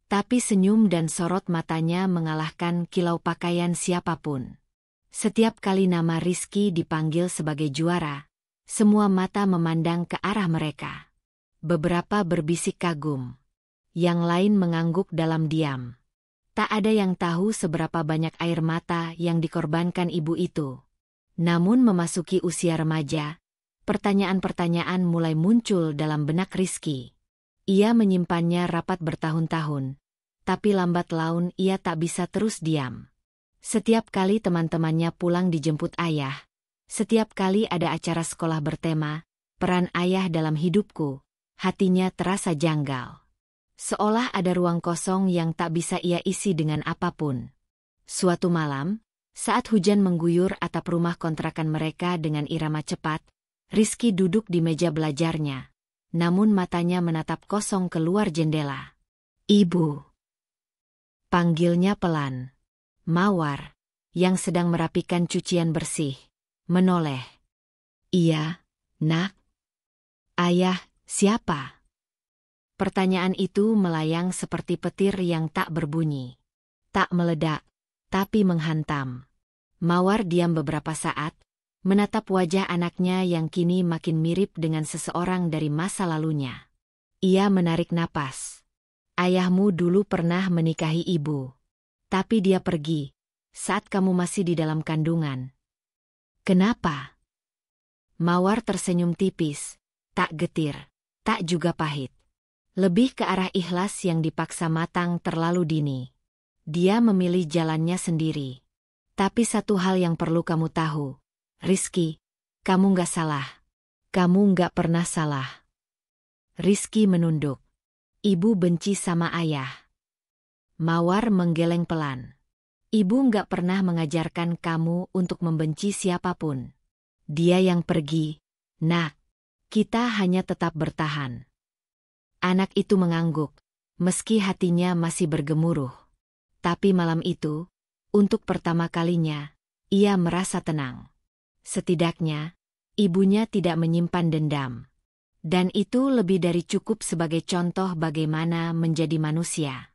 Tapi senyum dan sorot matanya mengalahkan kilau pakaian siapapun. Setiap kali nama Rizky dipanggil sebagai juara, semua mata memandang ke arah mereka. Beberapa berbisik kagum. Yang lain mengangguk dalam diam. Tak ada yang tahu seberapa banyak air mata yang dikorbankan ibu itu. Namun memasuki usia remaja, pertanyaan-pertanyaan mulai muncul dalam benak Rizky. Ia menyimpannya rapat bertahun-tahun, tapi lambat laun ia tak bisa terus diam. Setiap kali teman-temannya pulang dijemput ayah, setiap kali ada acara sekolah bertema, peran ayah dalam hidupku, hatinya terasa janggal. Seolah ada ruang kosong yang tak bisa ia isi dengan apapun. Suatu malam, saat hujan mengguyur atap rumah kontrakan mereka dengan irama cepat, Rizky duduk di meja belajarnya, namun matanya menatap kosong keluar jendela. "Ibu," panggilnya pelan. Mawar, yang sedang merapikan cucian bersih, menoleh. "Iya, Nak." "Ayah, siapa?" Pertanyaan itu melayang seperti petir yang tak berbunyi. Tak meledak, tapi menghantam. Mawar diam beberapa saat, menatap wajah anaknya yang kini makin mirip dengan seseorang dari masa lalunya. Ia menarik napas. "Ayahmu dulu pernah menikahi ibu. Tapi dia pergi saat kamu masih di dalam kandungan." "Kenapa?" Mawar tersenyum tipis, tak getir, tak juga pahit. Lebih ke arah ikhlas yang dipaksa matang terlalu dini. Dia memilih jalannya sendiri. "Tapi satu hal yang perlu kamu tahu, Rizky, kamu nggak salah. Kamu nggak pernah salah." Rizky menunduk. "Ibu benci sama ayah." Mawar menggeleng pelan. "Ibu nggak pernah mengajarkan kamu untuk membenci siapapun. Dia yang pergi, Nak. Kita hanya tetap bertahan." Anak itu mengangguk, meski hatinya masih bergemuruh. Tapi malam itu, untuk pertama kalinya, ia merasa tenang. Setidaknya, ibunya tidak menyimpan dendam. Dan itu lebih dari cukup sebagai contoh bagaimana menjadi manusia.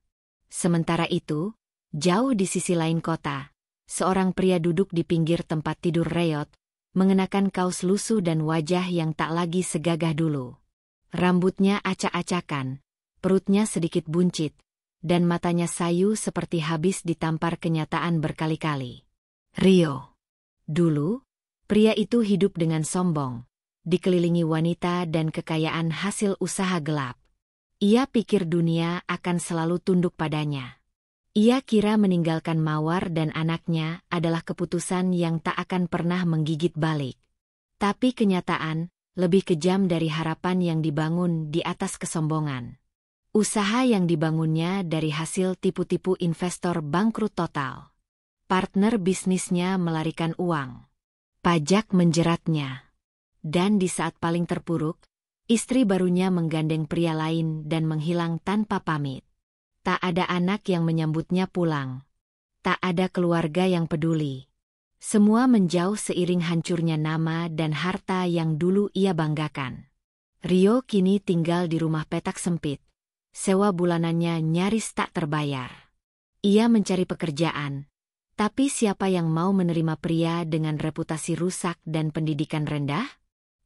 Sementara itu, jauh di sisi lain kota, seorang pria duduk di pinggir tempat tidur reot, mengenakan kaos lusuh dan wajah yang tak lagi segagah dulu. Rambutnya acak-acakan, perutnya sedikit buncit, dan matanya sayu seperti habis ditampar kenyataan berkali-kali. Rio. Dulu, pria itu hidup dengan sombong, dikelilingi wanita dan kekayaan hasil usaha gelap. Ia pikir dunia akan selalu tunduk padanya. Ia kira meninggalkan Mawar dan anaknya adalah keputusan yang tak akan pernah menggigit balik. Tapi kenyataan lebih kejam dari harapan yang dibangun di atas kesombongan. Usaha yang dibangunnya dari hasil tipu-tipu investor bangkrut total. Partner bisnisnya melarikan uang. Pajak menjeratnya. Dan di saat paling terpuruk, istri barunya menggandeng pria lain dan menghilang tanpa pamit. Tak ada anak yang menyambutnya pulang. Tak ada keluarga yang peduli. Semua menjauh seiring hancurnya nama dan harta yang dulu ia banggakan. Rio kini tinggal di rumah petak sempit. Sewa bulanannya nyaris tak terbayar. Ia mencari pekerjaan, tapi siapa yang mau menerima pria dengan reputasi rusak dan pendidikan rendah?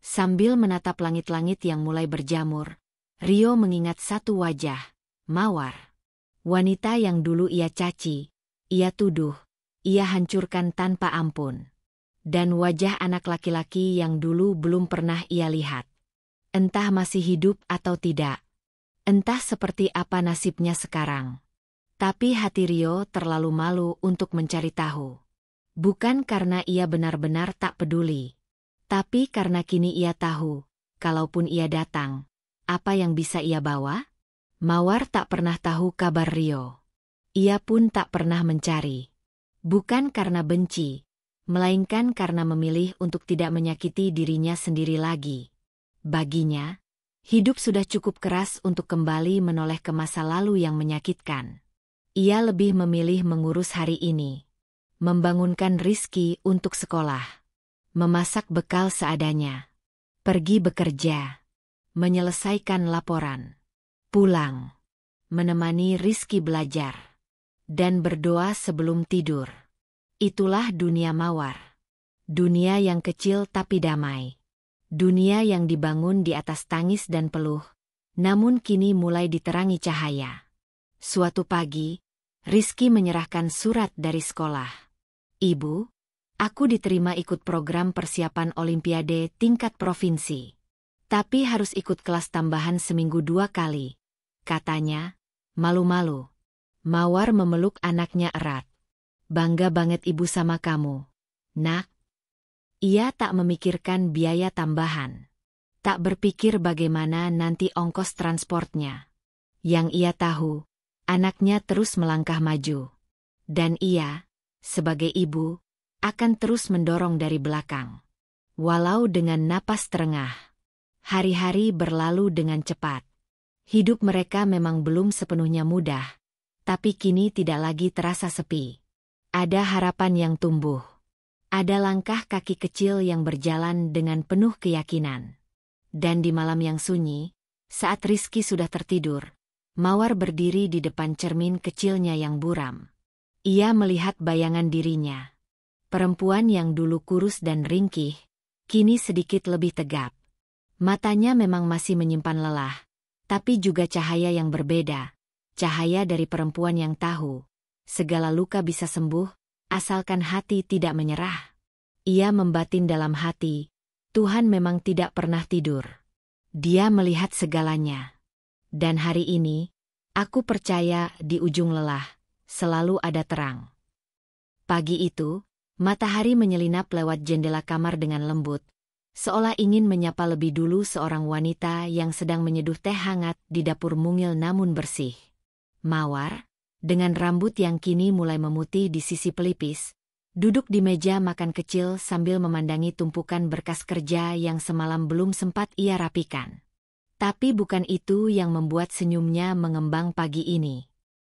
Sambil menatap langit-langit yang mulai berjamur, Rio mengingat satu wajah, Mawar. Wanita yang dulu ia caci, ia tuduh, ia hancurkan tanpa ampun. Dan wajah anak laki-laki yang dulu belum pernah ia lihat. Entah masih hidup atau tidak. Entah seperti apa nasibnya sekarang. Tapi hati Rio terlalu malu untuk mencari tahu. Bukan karena ia benar-benar tak peduli. Tapi karena kini ia tahu, kalaupun ia datang, apa yang bisa ia bawa? Mawar tak pernah tahu kabar Rio. Ia pun tak pernah mencari. Bukan karena benci, melainkan karena memilih untuk tidak menyakiti dirinya sendiri lagi. Baginya, hidup sudah cukup keras untuk kembali menoleh ke masa lalu yang menyakitkan. Ia lebih memilih mengurus hari ini. Membangunkan Rizky untuk sekolah. Memasak bekal seadanya. Pergi bekerja. Menyelesaikan laporan. Pulang. Menemani Rizky belajar. Dan berdoa sebelum tidur. Itulah dunia Mawar. Dunia yang kecil tapi damai. Dunia yang dibangun di atas tangis dan peluh, namun kini mulai diterangi cahaya. Suatu pagi, Rizky menyerahkan surat dari sekolah. "Ibu, aku diterima ikut program persiapan Olimpiade tingkat provinsi. Tapi harus ikut kelas tambahan seminggu 2 kali," katanya, malu-malu. Mawar memeluk anaknya erat. "Bangga banget ibu sama kamu, Nak." Ia tak memikirkan biaya tambahan. Tak berpikir bagaimana nanti ongkos transportnya. Yang ia tahu, anaknya terus melangkah maju. Dan ia, sebagai ibu, akan terus mendorong dari belakang. Walau dengan napas terengah. Hari-hari berlalu dengan cepat. Hidup mereka memang belum sepenuhnya mudah, tapi kini tidak lagi terasa sepi. Ada harapan yang tumbuh. Ada langkah kaki kecil yang berjalan dengan penuh keyakinan. Dan di malam yang sunyi, saat Rizky sudah tertidur, Mawar berdiri di depan cermin kecilnya yang buram. Ia melihat bayangan dirinya. Perempuan yang dulu kurus dan ringkih, kini sedikit lebih tegap. Matanya memang masih menyimpan lelah, tapi juga cahaya yang berbeda. Cahaya dari perempuan yang tahu, segala luka bisa sembuh, asalkan hati tidak menyerah. Ia membatin dalam hati, Tuhan memang tidak pernah tidur. Dia melihat segalanya. Dan hari ini, aku percaya di ujung lelah, selalu ada terang. Pagi itu, matahari menyelinap lewat jendela kamar dengan lembut, seolah ingin menyapa lebih dulu seorang wanita yang sedang menyeduh teh hangat di dapur mungil namun bersih. Mawar, dengan rambut yang kini mulai memutih di sisi pelipis, duduk di meja makan kecil sambil memandangi tumpukan berkas kerja yang semalam belum sempat ia rapikan. Tapi bukan itu yang membuat senyumnya mengembang pagi ini.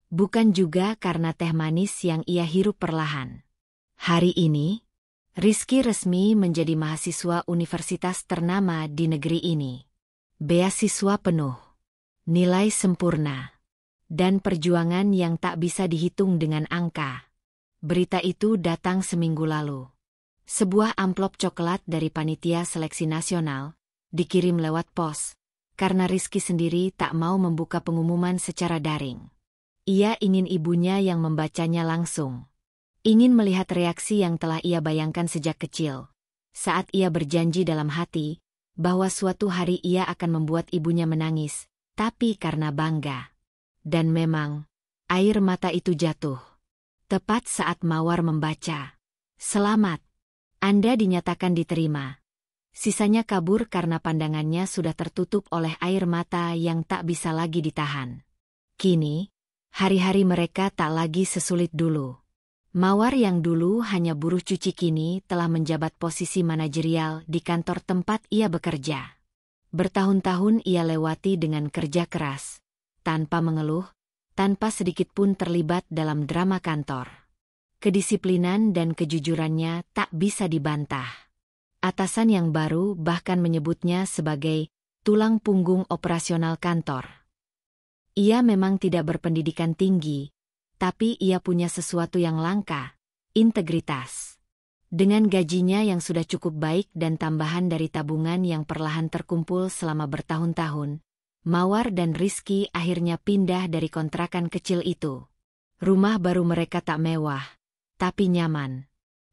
Bukan juga karena teh manis yang ia hirup perlahan. Hari ini, Rizky resmi menjadi mahasiswa universitas ternama di negeri ini. Beasiswa penuh, nilai sempurna, dan perjuangan yang tak bisa dihitung dengan angka. Berita itu datang seminggu lalu. Sebuah amplop coklat dari panitia seleksi nasional dikirim lewat pos, karena Rizky sendiri tak mau membuka pengumuman secara daring. Ia ingin ibunya yang membacanya langsung. Ingin melihat reaksi yang telah ia bayangkan sejak kecil, saat ia berjanji dalam hati bahwa suatu hari ia akan membuat ibunya menangis, tapi karena bangga. Dan memang, air mata itu jatuh. Tepat saat Mawar membaca, "Selamat, Anda dinyatakan diterima." Sisanya kabur karena pandangannya sudah tertutup oleh air mata yang tak bisa lagi ditahan. Kini, hari-hari mereka tak lagi sesulit dulu. Mawar yang dulu hanya buruh cuci kini telah menjabat posisi manajerial di kantor tempat ia bekerja. Bertahun-tahun ia lewati dengan kerja keras, tanpa mengeluh, tanpa sedikit pun terlibat dalam drama kantor. Kedisiplinan dan kejujurannya tak bisa dibantah. Atasan yang baru bahkan menyebutnya sebagai tulang punggung operasional kantor. Ia memang tidak berpendidikan tinggi, tapi ia punya sesuatu yang langka, integritas. Dengan gajinya yang sudah cukup baik dan tambahan dari tabungan yang perlahan terkumpul selama bertahun-tahun, Mawar dan Rizky akhirnya pindah dari kontrakan kecil itu. Rumah baru mereka tak mewah, tapi nyaman.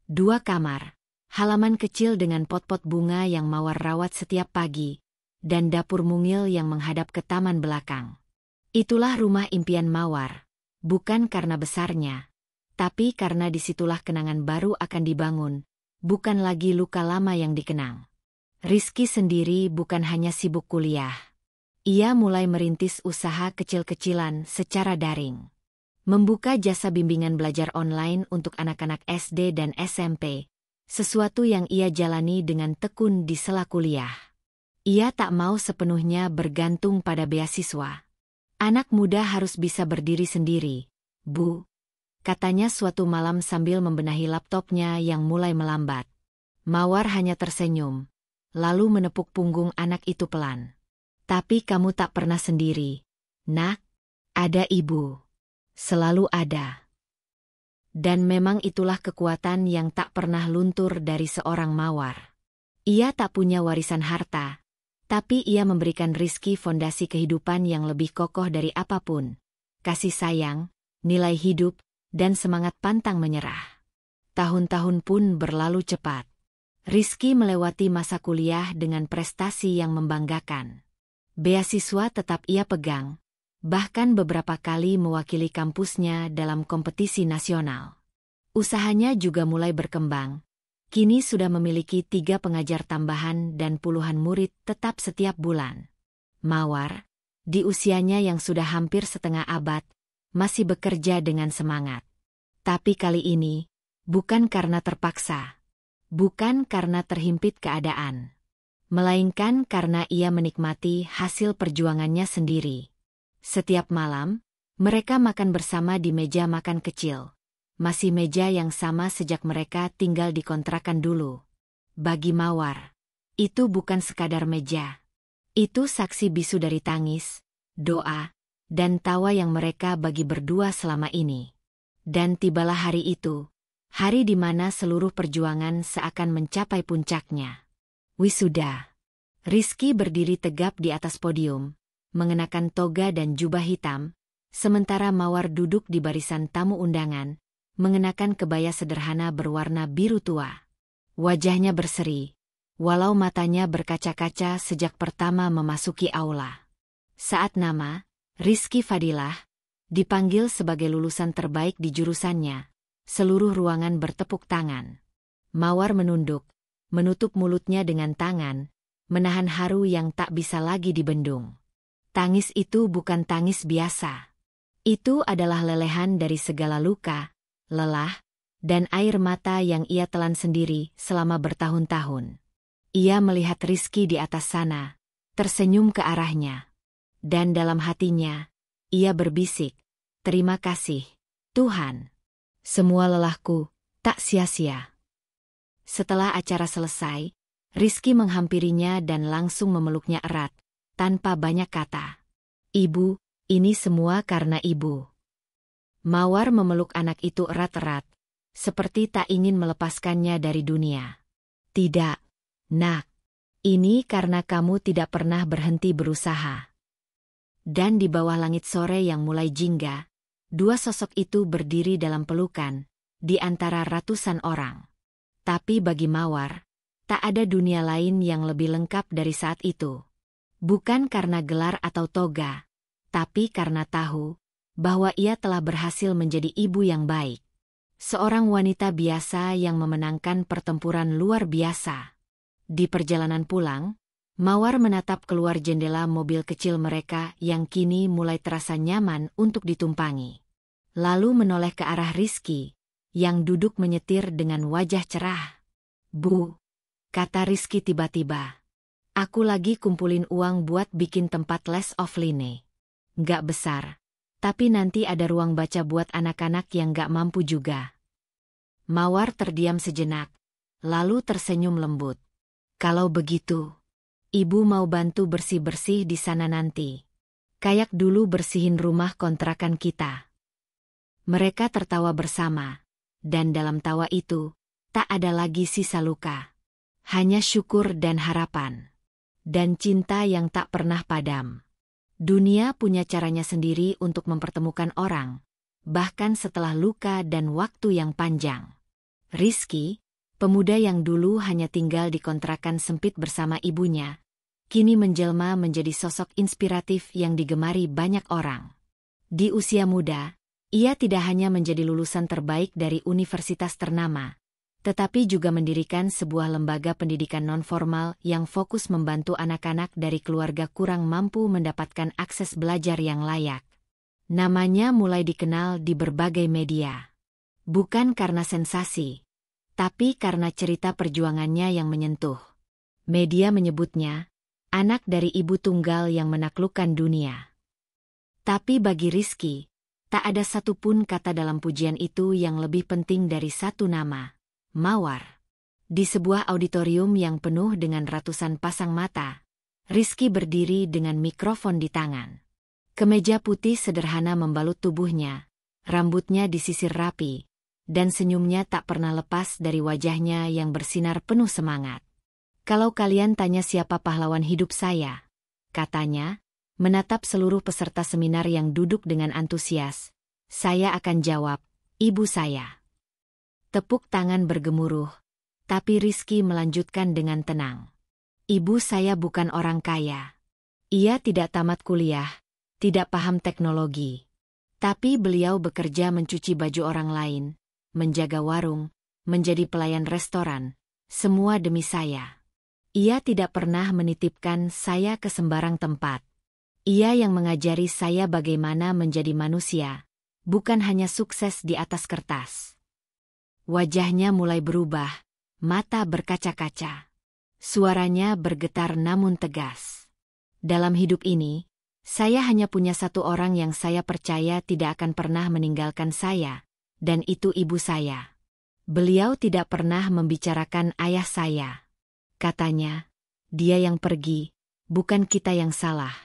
2 kamar, halaman kecil dengan pot-pot bunga yang Mawar rawat setiap pagi, dan dapur mungil yang menghadap ke taman belakang. Itulah rumah impian Mawar. Bukan karena besarnya, tapi karena disitulah kenangan baru akan dibangun, bukan lagi luka lama yang dikenang. Rizky sendiri bukan hanya sibuk kuliah. Ia mulai merintis usaha kecil-kecilan secara daring. Membuka jasa bimbingan belajar online untuk anak-anak SD dan SMP, sesuatu yang ia jalani dengan tekun di sela kuliah. Ia tak mau sepenuhnya bergantung pada beasiswa. "Anak muda harus bisa berdiri sendiri, Bu," katanya suatu malam sambil membenahi laptopnya yang mulai melambat. Mawar hanya tersenyum, lalu menepuk punggung anak itu pelan. "Tapi kamu tak pernah sendiri, Nak. Ada ibu. Selalu ada." Dan memang itulah kekuatan yang tak pernah luntur dari seorang Mawar. Ia tak punya warisan harta, tapi ia memberikan Rizky fondasi kehidupan yang lebih kokoh dari apapun. Kasih sayang, nilai hidup, dan semangat pantang menyerah. Tahun-tahun pun berlalu cepat. Rizky melewati masa kuliah dengan prestasi yang membanggakan. Beasiswa tetap ia pegang, bahkan beberapa kali mewakili kampusnya dalam kompetisi nasional. Usahanya juga mulai berkembang. Kini sudah memiliki 3 pengajar tambahan dan puluhan murid tetap setiap bulan. Mawar, di usianya yang sudah hampir setengah abad, masih bekerja dengan semangat. Tapi kali ini, bukan karena terpaksa. Bukan karena terhimpit keadaan. Melainkan karena ia menikmati hasil perjuangannya sendiri. Setiap malam, mereka makan bersama di meja makan kecil. Masih meja yang sama sejak mereka tinggal di kontrakan dulu. Bagi Mawar, itu bukan sekadar meja. Itu saksi bisu dari tangis, doa, dan tawa yang mereka bagi berdua selama ini. Dan tibalah hari itu, hari di mana seluruh perjuangan seakan mencapai puncaknya. Wisuda. Rizky berdiri tegap di atas podium, mengenakan toga dan jubah hitam, sementara Mawar duduk di barisan tamu undangan, mengenakan kebaya sederhana berwarna biru tua. Wajahnya berseri, walau matanya berkaca-kaca sejak pertama memasuki aula. Saat nama, Rizky Fadilah, dipanggil sebagai lulusan terbaik di jurusannya, seluruh ruangan bertepuk tangan. Mawar menunduk, menutup mulutnya dengan tangan, menahan haru yang tak bisa lagi dibendung. Tangis itu bukan tangis biasa. Itu adalah lelehan dari segala luka, lelah, dan air mata yang ia telan sendiri selama bertahun-tahun. Ia melihat Rizky di atas sana, tersenyum ke arahnya. Dan dalam hatinya, ia berbisik, "Terima kasih, Tuhan. Semua lelahku tak sia-sia." Setelah acara selesai, Rizky menghampirinya dan langsung memeluknya erat, tanpa banyak kata. "Ibu, ini semua karena Ibu." Mawar memeluk anak itu erat-erat, seperti tak ingin melepaskannya dari dunia. "Tidak, Nak. Ini karena kamu tidak pernah berhenti berusaha." Dan di bawah langit sore yang mulai jingga, dua sosok itu berdiri dalam pelukan, di antara ratusan orang. Tapi bagi Mawar, tak ada dunia lain yang lebih lengkap dari saat itu. Bukan karena gelar atau toga, tapi karena tahu bahwa ia telah berhasil menjadi ibu yang baik. Seorang wanita biasa yang memenangkan pertempuran luar biasa. Di perjalanan pulang, Mawar menatap keluar jendela mobil kecil mereka yang kini mulai terasa nyaman untuk ditumpangi. Lalu menoleh ke arah Rizky, yang duduk menyetir dengan wajah cerah. "Bu," kata Rizky tiba-tiba. "Aku lagi kumpulin uang buat bikin tempat les offline. Nggak besar, tapi nanti ada ruang baca buat anak-anak yang nggak mampu juga." Mawar terdiam sejenak, lalu tersenyum lembut. "Kalau begitu, Ibu mau bantu bersih-bersih di sana nanti. Kayak dulu bersihin rumah kontrakan kita." Mereka tertawa bersama, dan dalam tawa itu, tak ada lagi sisa luka. Hanya syukur dan harapan. Dan cinta yang tak pernah padam. Dunia punya caranya sendiri untuk mempertemukan orang, bahkan setelah luka dan waktu yang panjang. Rizky, pemuda yang dulu hanya tinggal di kontrakan sempit bersama ibunya, kini menjelma menjadi sosok inspiratif yang digemari banyak orang. Di usia muda, ia tidak hanya menjadi lulusan terbaik dari universitas ternama, tetapi juga mendirikan sebuah lembaga pendidikan nonformal yang fokus membantu anak-anak dari keluarga kurang mampu mendapatkan akses belajar yang layak. Namanya mulai dikenal di berbagai media. Bukan karena sensasi, tapi karena cerita perjuangannya yang menyentuh. Media menyebutnya, anak dari ibu tunggal yang menaklukkan dunia. Tapi bagi Rizky, tak ada satupun kata dalam pujian itu yang lebih penting dari satu nama, Mawar. Di sebuah auditorium yang penuh dengan ratusan pasang mata, Rizky berdiri dengan mikrofon di tangan. Kemeja putih sederhana membalut tubuhnya, rambutnya disisir rapi, dan senyumnya tak pernah lepas dari wajahnya yang bersinar penuh semangat. "Kalau kalian tanya siapa pahlawan hidup saya," katanya, menatap seluruh peserta seminar yang duduk dengan antusias, "saya akan jawab, ibu saya." Tepuk tangan bergemuruh, tapi Rizky melanjutkan dengan tenang. "Ibu saya bukan orang kaya. Ia tidak tamat kuliah, tidak paham teknologi. Tapi beliau bekerja mencuci baju orang lain, menjaga warung, menjadi pelayan restoran, semua demi saya. Ia tidak pernah menitipkan saya ke sembarang tempat. Ia yang mengajari saya bagaimana menjadi manusia, bukan hanya sukses di atas kertas. Wajahnya mulai berubah, mata berkaca-kaca. Suaranya bergetar namun tegas. Dalam hidup ini, saya hanya punya satu orang yang saya percaya tidak akan pernah meninggalkan saya, dan itu ibu saya. Beliau tidak pernah membicarakan ayah saya. Katanya, dia yang pergi, bukan kita yang salah.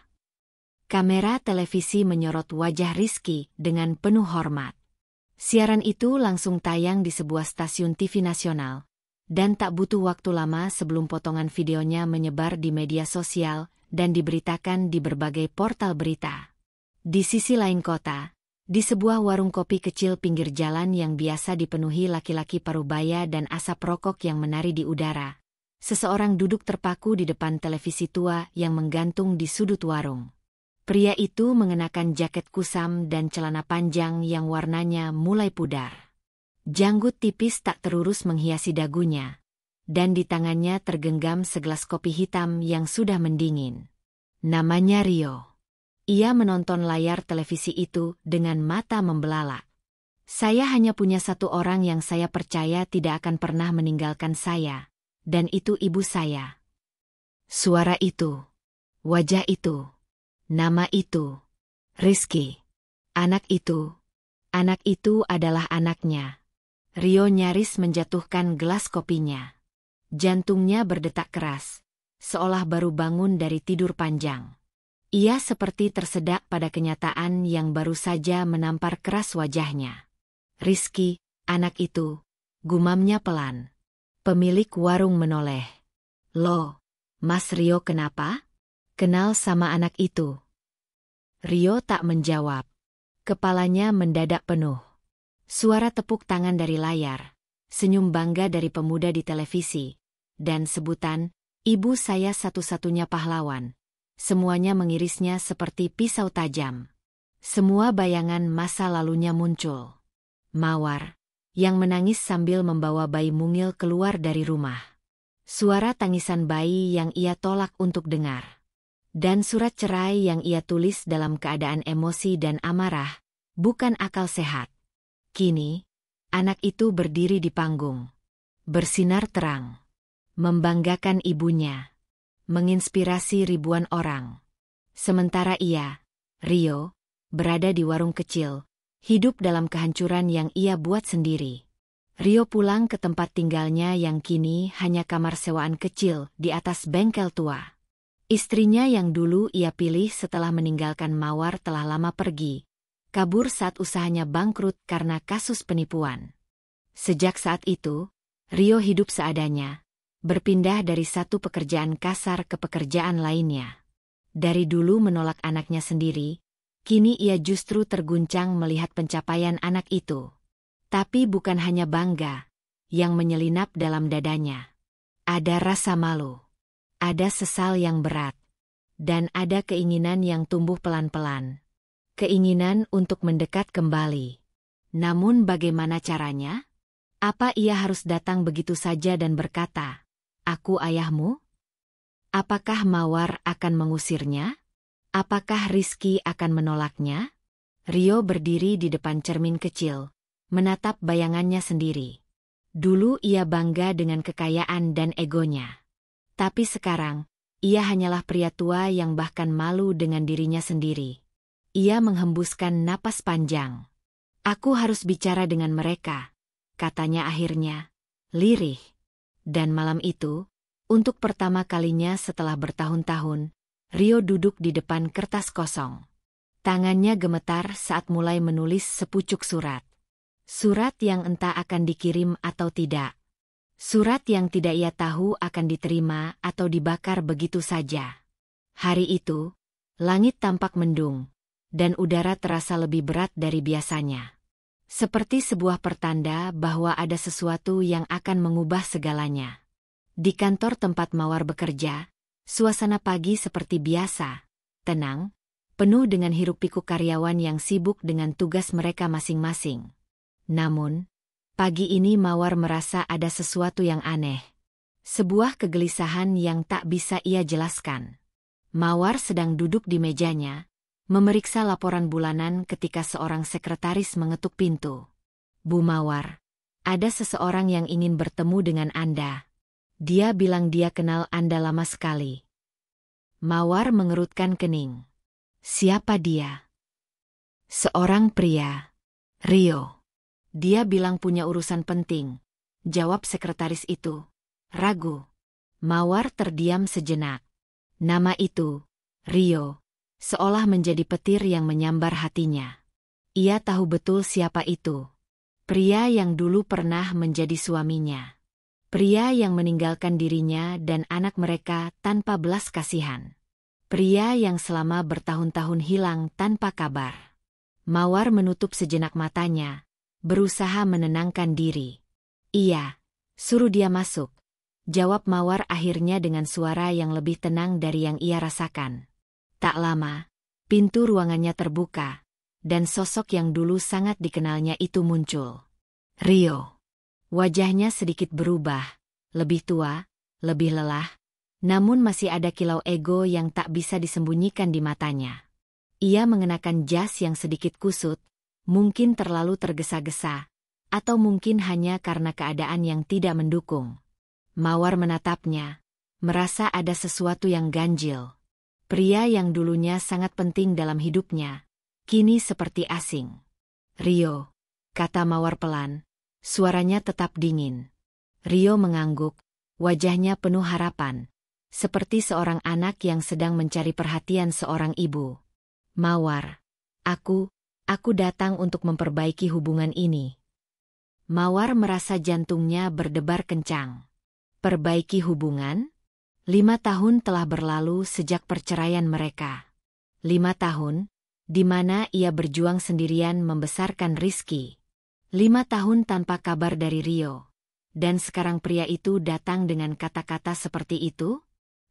Kamera televisi menyorot wajah Rizky dengan penuh hormat. Siaran itu langsung tayang di sebuah stasiun TV nasional, dan tak butuh waktu lama sebelum potongan videonya menyebar di media sosial dan diberitakan di berbagai portal berita. Di sisi lain kota, di sebuah warung kopi kecil pinggir jalan yang biasa dipenuhi laki-laki parubaya dan asap rokok yang menari di udara, seseorang duduk terpaku di depan televisi tua yang menggantung di sudut warung. Pria itu mengenakan jaket kusam dan celana panjang yang warnanya mulai pudar. Janggut tipis tak terurus menghiasi dagunya, dan di tangannya tergenggam segelas kopi hitam yang sudah mendingin. Namanya Rio. Ia menonton layar televisi itu dengan mata membelalak. Saya hanya punya satu orang yang saya percaya tidak akan pernah meninggalkan saya, dan itu ibu saya. Suara itu, wajah itu, nama itu, Rizky. Anak itu adalah anaknya. Rio nyaris menjatuhkan gelas kopinya. Jantungnya berdetak keras, seolah baru bangun dari tidur panjang. Ia seperti tersedak pada kenyataan yang baru saja menampar keras wajahnya. Rizky, anak itu, gumamnya pelan. Pemilik warung menoleh. Loh, Mas Rio kenapa? Kenal sama anak itu? Rio tak menjawab. Kepalanya mendadak penuh. Suara tepuk tangan dari layar, senyum bangga dari pemuda di televisi, dan sebutan, ibu saya satu-satunya pahlawan. Semuanya mengirisnya seperti pisau tajam. Semua bayangan masa lalunya muncul. Mawar, yang menangis sambil membawa bayi mungil keluar dari rumah. Suara tangisan bayi yang ia tolak untuk dengar. Dan surat cerai yang ia tulis dalam keadaan emosi dan amarah, bukan akal sehat. Kini, anak itu berdiri di panggung. Bersinar terang. Membanggakan ibunya. Menginspirasi ribuan orang. Sementara ia, Rio, berada di warung kecil, hidup dalam kehancuran yang ia buat sendiri. Rio pulang ke tempat tinggalnya yang kini hanya kamar sewaan kecil di atas bengkel tua. Istrinya yang dulu ia pilih setelah meninggalkan Mawar telah lama pergi, kabur saat usahanya bangkrut karena kasus penipuan. Sejak saat itu, Rio hidup seadanya. Berpindah dari satu pekerjaan kasar ke pekerjaan lainnya. Dari dulu menolak anaknya sendiri, kini ia justru terguncang melihat pencapaian anak itu. Tapi bukan hanya bangga yang menyelinap dalam dadanya. Ada rasa malu, ada sesal yang berat, dan ada keinginan yang tumbuh pelan-pelan. Keinginan untuk mendekat kembali. Namun bagaimana caranya? Apa ia harus datang begitu saja dan berkata, "Aku ayahmu"? Apakah Mawar akan mengusirnya? Apakah Rizky akan menolaknya? Rio berdiri di depan cermin kecil, menatap bayangannya sendiri. Dulu ia bangga dengan kekayaan dan egonya. Tapi sekarang, ia hanyalah pria tua yang bahkan malu dengan dirinya sendiri. Ia menghembuskan napas panjang. "Aku harus bicara dengan mereka," katanya akhirnya, lirih. Dan malam itu, untuk pertama kalinya setelah bertahun-tahun, Rio duduk di depan kertas kosong. Tangannya gemetar saat mulai menulis sepucuk surat. Surat yang entah akan dikirim atau tidak. Surat yang tidak ia tahu akan diterima atau dibakar begitu saja. Hari itu, langit tampak mendung, dan udara terasa lebih berat dari biasanya. Seperti sebuah pertanda bahwa ada sesuatu yang akan mengubah segalanya. Di kantor tempat Mawar bekerja, suasana pagi seperti biasa, tenang, penuh dengan hiruk-pikuk karyawan yang sibuk dengan tugas mereka masing-masing. Namun, pagi ini Mawar merasa ada sesuatu yang aneh. Sebuah kegelisahan yang tak bisa ia jelaskan. Mawar sedang duduk di mejanya, memeriksa laporan bulanan ketika seorang sekretaris mengetuk pintu. Bu Mawar, ada seseorang yang ingin bertemu dengan Anda. Dia bilang dia kenal Anda lama sekali. Mawar mengerutkan kening. Siapa dia? Seorang pria. Rio. Dia bilang punya urusan penting. Jawab sekretaris itu. Ragu. Mawar terdiam sejenak. Nama itu, Rio, seolah menjadi petir yang menyambar hatinya. Ia tahu betul siapa itu. Pria yang dulu pernah menjadi suaminya. Pria yang meninggalkan dirinya dan anak mereka tanpa belas kasihan. Pria yang selama bertahun-tahun hilang tanpa kabar. Mawar menutup sejenak matanya, berusaha menenangkan diri. Iya, suruh dia masuk. Jawab Mawar akhirnya dengan suara yang lebih tenang dari yang ia rasakan. Tak lama, pintu ruangannya terbuka, dan sosok yang dulu sangat dikenalnya itu muncul. Rio. Wajahnya sedikit berubah, lebih tua, lebih lelah, namun masih ada kilau ego yang tak bisa disembunyikan di matanya. Ia mengenakan jas yang sedikit kusut, mungkin terlalu tergesa-gesa, atau mungkin hanya karena keadaan yang tidak mendukung. Mawar menatapnya, merasa ada sesuatu yang ganjil. Pria yang dulunya sangat penting dalam hidupnya, kini seperti asing. Rio, kata Mawar pelan, suaranya tetap dingin. Rio mengangguk, wajahnya penuh harapan, seperti seorang anak yang sedang mencari perhatian seorang ibu. Mawar, aku datang untuk memperbaiki hubungan ini. Mawar merasa jantungnya berdebar kencang. Perbaiki hubungan? 5 tahun telah berlalu sejak perceraian mereka. 5 tahun, di mana ia berjuang sendirian membesarkan Rizky. 5 tahun tanpa kabar dari Rio. Dan sekarang pria itu datang dengan kata-kata seperti itu?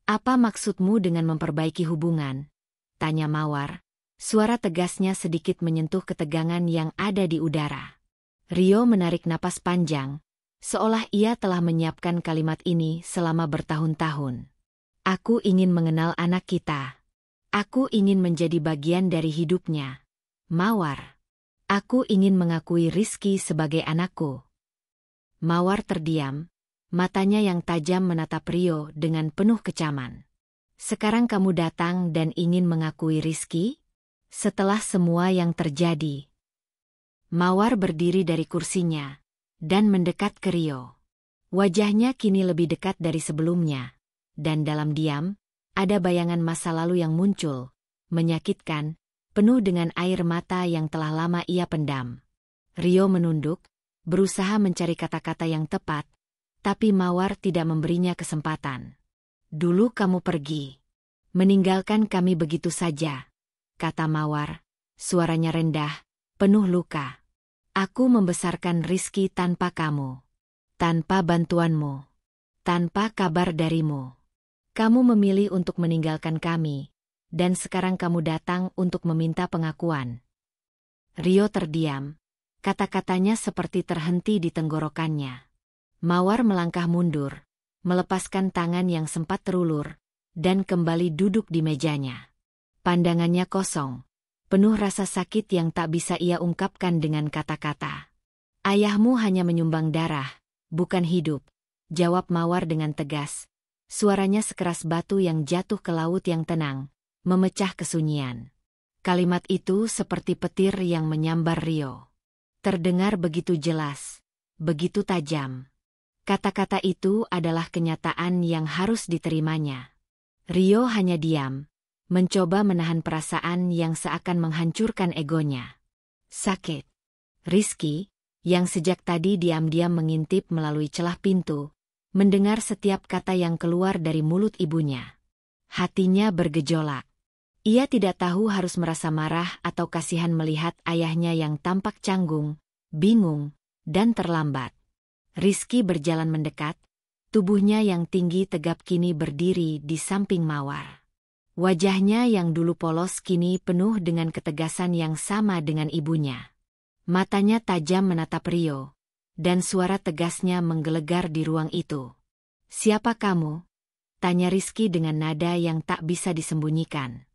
Apa maksudmu dengan memperbaiki hubungan? Tanya Mawar. Suara tegasnya sedikit menyentuh ketegangan yang ada di udara. Rio menarik napas panjang, seolah ia telah menyiapkan kalimat ini selama bertahun-tahun. Aku ingin mengenal anak kita. Aku ingin menjadi bagian dari hidupnya. Mawar. Aku ingin mengakui Rizky sebagai anakku. Mawar terdiam, matanya yang tajam menatap Rio dengan penuh kecaman. Sekarang kamu datang dan ingin mengakui Rizky? Setelah semua yang terjadi. Mawar berdiri dari kursinya dan mendekat ke Rio. Wajahnya kini lebih dekat dari sebelumnya, dan dalam diam, ada bayangan masa lalu yang muncul, menyakitkan, penuh dengan air mata yang telah lama ia pendam. Rio menunduk, berusaha mencari kata-kata yang tepat, tapi Mawar tidak memberinya kesempatan. Dulu kamu pergi, meninggalkan kami begitu saja, kata Mawar, suaranya rendah, penuh luka. Aku membesarkan Rizky tanpa kamu. Tanpa bantuanmu. Tanpa kabar darimu. Kamu memilih untuk meninggalkan kami, dan sekarang kamu datang untuk meminta pengakuan. Rio terdiam. Kata-katanya seperti terhenti di tenggorokannya. Mawar melangkah mundur, melepaskan tangan yang sempat terulur, dan kembali duduk di mejanya. Pandangannya kosong. Penuh rasa sakit yang tak bisa ia ungkapkan dengan kata-kata. Ayahmu hanya menyumbang darah, bukan hidup, jawab Mawar dengan tegas. Suaranya sekeras batu yang jatuh ke laut yang tenang, memecah kesunyian. Kalimat itu seperti petir yang menyambar Rio. Terdengar begitu jelas, begitu tajam. Kata-kata itu adalah kenyataan yang harus diterimanya. Rio hanya diam, mencoba menahan perasaan yang seakan menghancurkan egonya. Sakit. Rizky, yang sejak tadi diam-diam mengintip melalui celah pintu, mendengar setiap kata yang keluar dari mulut ibunya. Hatinya bergejolak. Ia tidak tahu harus merasa marah atau kasihan melihat ayahnya yang tampak canggung, bingung, dan terlambat. Rizky berjalan mendekat, tubuhnya yang tinggi tegap kini berdiri di samping Mawar. Wajahnya yang dulu polos kini penuh dengan ketegasan yang sama dengan ibunya. Matanya tajam menatap Rio, dan suara tegasnya menggelegar di ruang itu. Siapa kamu? tanya Rizky dengan nada yang tak bisa disembunyikan.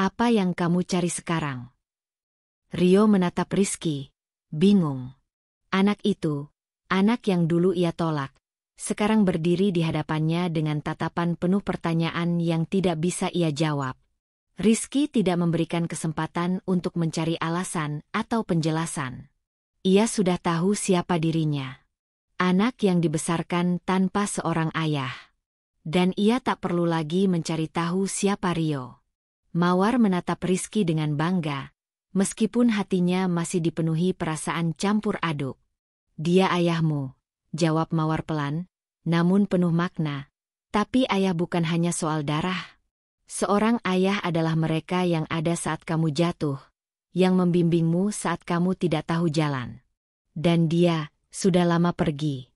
Apa yang kamu cari sekarang? Rio menatap Rizky, bingung. Anak itu, anak yang dulu ia tolak, sekarang berdiri di hadapannya dengan tatapan penuh pertanyaan yang tidak bisa ia jawab. Rizky tidak memberikan kesempatan untuk mencari alasan atau penjelasan. Ia sudah tahu siapa dirinya. Anak yang dibesarkan tanpa seorang ayah. Dan ia tak perlu lagi mencari tahu siapa Rio. Mawar menatap Rizky dengan bangga, meskipun hatinya masih dipenuhi perasaan campur aduk. Dia ayahmu, jawab Mawar pelan, namun penuh makna. Tapi ayah bukan hanya soal darah. Seorang ayah adalah mereka yang ada saat kamu jatuh, yang membimbingmu saat kamu tidak tahu jalan. Dan dia sudah lama pergi.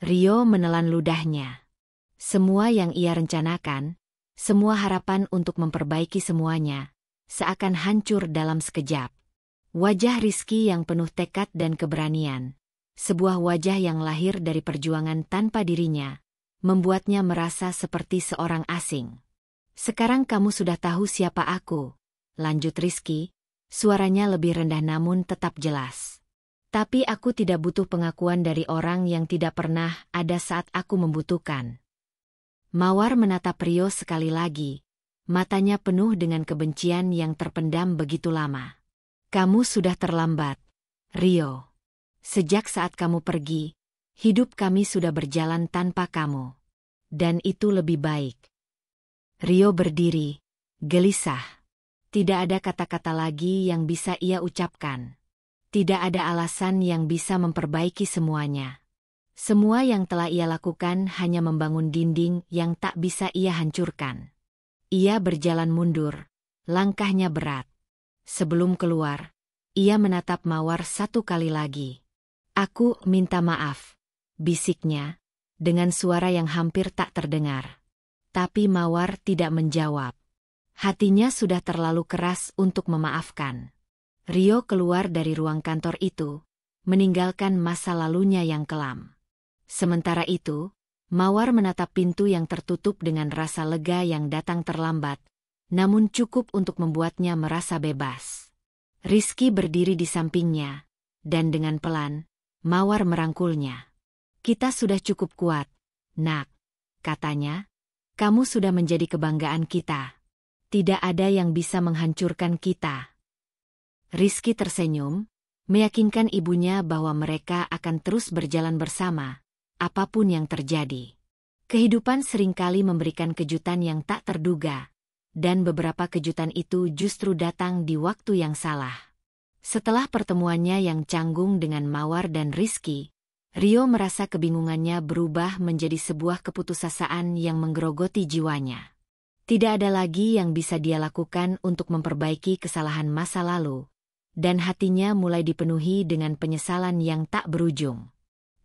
Rio menelan ludahnya. Semua yang ia rencanakan, semua harapan untuk memperbaiki semuanya, seakan hancur dalam sekejap. Wajah Rizky yang penuh tekad dan keberanian, sebuah wajah yang lahir dari perjuangan tanpa dirinya, membuatnya merasa seperti seorang asing. Sekarang kamu sudah tahu siapa aku, lanjut Rizky, suaranya lebih rendah namun tetap jelas. Tapi aku tidak butuh pengakuan dari orang yang tidak pernah ada saat aku membutuhkan. Mawar menatap Rio sekali lagi, matanya penuh dengan kebencian yang terpendam begitu lama. Kamu sudah terlambat, Rio. Sejak saat kamu pergi, hidup kami sudah berjalan tanpa kamu. Dan itu lebih baik. Rio berdiri, gelisah. Tidak ada kata-kata lagi yang bisa ia ucapkan. Tidak ada alasan yang bisa memperbaiki semuanya. Semua yang telah ia lakukan hanya membangun dinding yang tak bisa ia hancurkan. Ia berjalan mundur, langkahnya berat. Sebelum keluar, ia menatap Mawar satu kali lagi. Aku minta maaf, bisiknya, dengan suara yang hampir tak terdengar. Tapi Mawar tidak menjawab. Hatinya sudah terlalu keras untuk memaafkan. Rio keluar dari ruang kantor itu, meninggalkan masa lalunya yang kelam. Sementara itu, Mawar menatap pintu yang tertutup dengan rasa lega yang datang terlambat, namun cukup untuk membuatnya merasa bebas. Rizky berdiri di sampingnya, dan dengan pelan, Mawar merangkulnya. Kita sudah cukup kuat, nak, katanya. Kamu sudah menjadi kebanggaan kita. Tidak ada yang bisa menghancurkan kita. Rizky tersenyum, meyakinkan ibunya bahwa mereka akan terus berjalan bersama, apapun yang terjadi. Kehidupan seringkali memberikan kejutan yang tak terduga, dan beberapa kejutan itu justru datang di waktu yang salah. Setelah pertemuannya yang canggung dengan Mawar dan Rizky, Rio merasa kebingungannya berubah menjadi sebuah keputusasaan yang menggerogoti jiwanya. Tidak ada lagi yang bisa dia lakukan untuk memperbaiki kesalahan masa lalu, dan hatinya mulai dipenuhi dengan penyesalan yang tak berujung.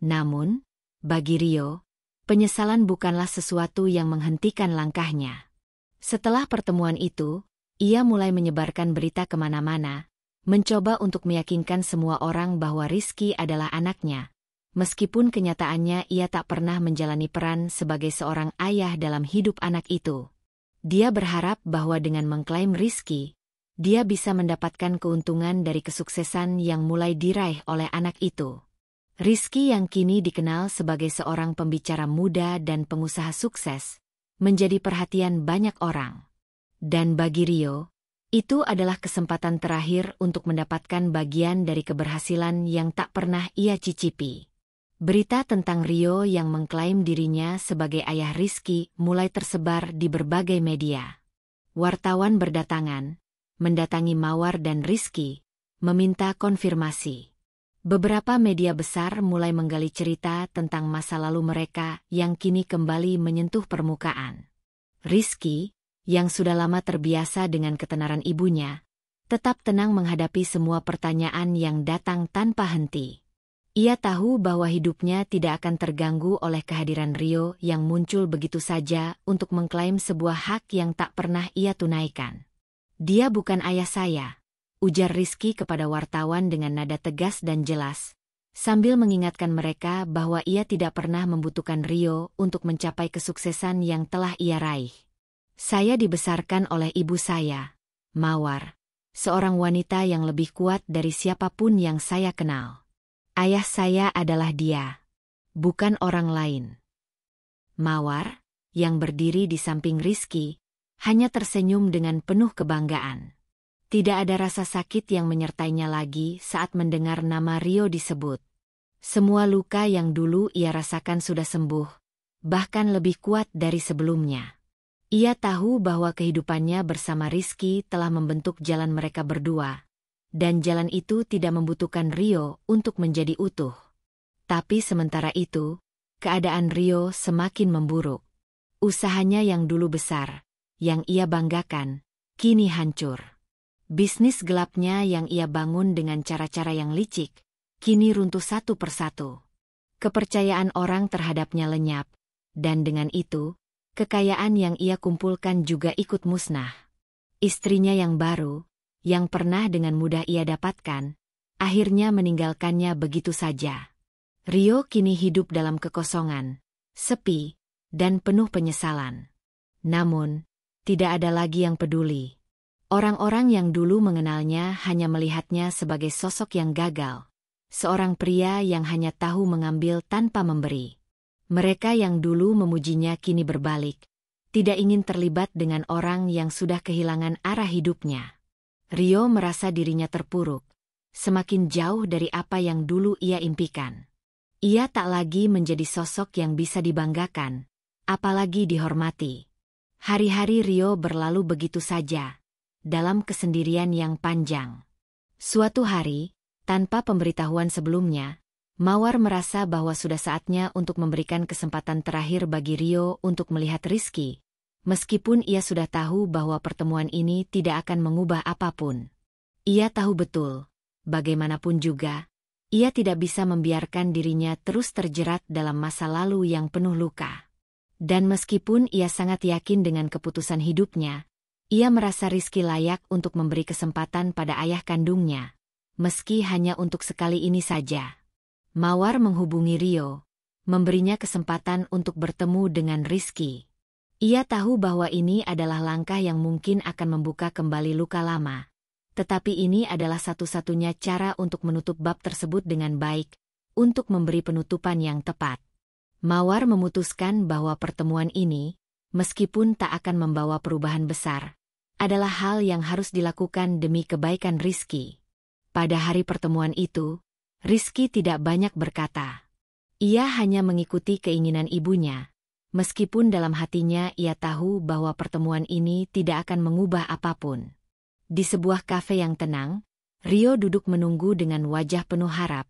Namun, bagi Rio, penyesalan bukanlah sesuatu yang menghentikan langkahnya. Setelah pertemuan itu, ia mulai menyebarkan berita kemana-mana, mencoba untuk meyakinkan semua orang bahwa Rizky adalah anaknya, meskipun kenyataannya ia tak pernah menjalani peran sebagai seorang ayah dalam hidup anak itu. Dia berharap bahwa dengan mengklaim Rizky, dia bisa mendapatkan keuntungan dari kesuksesan yang mulai diraih oleh anak itu. Rizky yang kini dikenal sebagai seorang pembicara muda dan pengusaha sukses, menjadi perhatian banyak orang. Dan bagi Rio, itu adalah kesempatan terakhir untuk mendapatkan bagian dari keberhasilan yang tak pernah ia cicipi. Berita tentang Rio yang mengklaim dirinya sebagai ayah Rizky mulai tersebar di berbagai media. Wartawan berdatangan, mendatangi Mawar dan Rizky, meminta konfirmasi. Beberapa media besar mulai menggali cerita tentang masa lalu mereka yang kini kembali menyentuh permukaan. Rizky, yang sudah lama terbiasa dengan ketenaran ibunya, tetap tenang menghadapi semua pertanyaan yang datang tanpa henti. Ia tahu bahwa hidupnya tidak akan terganggu oleh kehadiran Rio yang muncul begitu saja untuk mengklaim sebuah hak yang tak pernah ia tunaikan. Dia bukan ayah saya, ujar Rizky kepada wartawan dengan nada tegas dan jelas, sambil mengingatkan mereka bahwa ia tidak pernah membutuhkan Rio untuk mencapai kesuksesan yang telah ia raih. Saya dibesarkan oleh ibu saya, Mawar, seorang wanita yang lebih kuat dari siapapun yang saya kenal. Ayah saya adalah dia, bukan orang lain. Mawar, yang berdiri di samping Rizky, hanya tersenyum dengan penuh kebanggaan. Tidak ada rasa sakit yang menyertainya lagi saat mendengar nama Rio disebut. Semua luka yang dulu ia rasakan sudah sembuh, bahkan lebih kuat dari sebelumnya. Ia tahu bahwa kehidupannya bersama Rizky telah membentuk jalan mereka berdua, dan jalan itu tidak membutuhkan Rio untuk menjadi utuh. Tapi sementara itu, keadaan Rio semakin memburuk. Usahanya yang dulu besar, yang ia banggakan, kini hancur. Bisnis gelapnya yang ia bangun dengan cara-cara yang licik, kini runtuh satu persatu. Kepercayaan orang terhadapnya lenyap, dan dengan itu, kekayaan yang ia kumpulkan juga ikut musnah. Istrinya yang baru, yang pernah dengan mudah ia dapatkan, akhirnya meninggalkannya begitu saja. Rio kini hidup dalam kekosongan, sepi, dan penuh penyesalan. Namun, tidak ada lagi yang peduli. Orang-orang yang dulu mengenalnya hanya melihatnya sebagai sosok yang gagal, seorang pria yang hanya tahu mengambil tanpa memberi. Mereka yang dulu memujinya kini berbalik, tidak ingin terlibat dengan orang yang sudah kehilangan arah hidupnya. Rio merasa dirinya terpuruk, semakin jauh dari apa yang dulu ia impikan. Ia tak lagi menjadi sosok yang bisa dibanggakan, apalagi dihormati. Hari-hari Rio berlalu begitu saja, dalam kesendirian yang panjang. Suatu hari, tanpa pemberitahuan sebelumnya, Mawar merasa bahwa sudah saatnya untuk memberikan kesempatan terakhir bagi Rio untuk melihat Rizky, meskipun ia sudah tahu bahwa pertemuan ini tidak akan mengubah apapun. Ia tahu betul, bagaimanapun juga, ia tidak bisa membiarkan dirinya terus terjerat dalam masa lalu yang penuh luka. Dan meskipun ia sangat yakin dengan keputusan hidupnya, ia merasa Rizky layak untuk memberi kesempatan pada ayah kandungnya, meski hanya untuk sekali ini saja. Mawar menghubungi Rio, memberinya kesempatan untuk bertemu dengan Rizky. Ia tahu bahwa ini adalah langkah yang mungkin akan membuka kembali luka lama, tetapi ini adalah satu-satunya cara untuk menutup bab tersebut dengan baik, untuk memberi penutupan yang tepat. Mawar memutuskan bahwa pertemuan ini, meskipun tak akan membawa perubahan besar, adalah hal yang harus dilakukan demi kebaikan Rizky. Pada hari pertemuan itu, Rizky tidak banyak berkata. Ia hanya mengikuti keinginan ibunya, meskipun dalam hatinya ia tahu bahwa pertemuan ini tidak akan mengubah apapun. Di sebuah kafe yang tenang, Rio duduk menunggu dengan wajah penuh harap,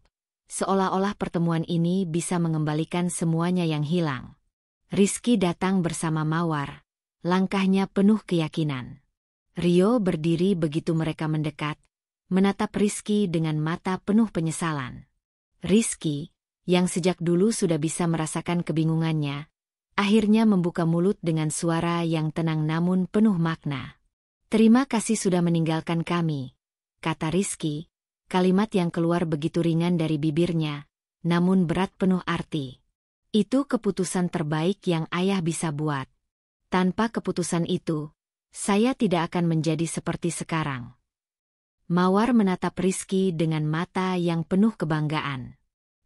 seolah-olah pertemuan ini bisa mengembalikan semuanya yang hilang. Rizky datang bersama Mawar, langkahnya penuh keyakinan. Rio berdiri begitu mereka mendekat, menatap Rizky dengan mata penuh penyesalan. Rizky, yang sejak dulu sudah bisa merasakan kebingungannya, akhirnya membuka mulut dengan suara yang tenang namun penuh makna. "Terima kasih sudah meninggalkan kami," kata Rizky, kalimat yang keluar begitu ringan dari bibirnya, namun berat penuh arti. Itu keputusan terbaik yang ayah bisa buat. Tanpa keputusan itu, saya tidak akan menjadi seperti sekarang. Mawar menatap Rizky dengan mata yang penuh kebanggaan.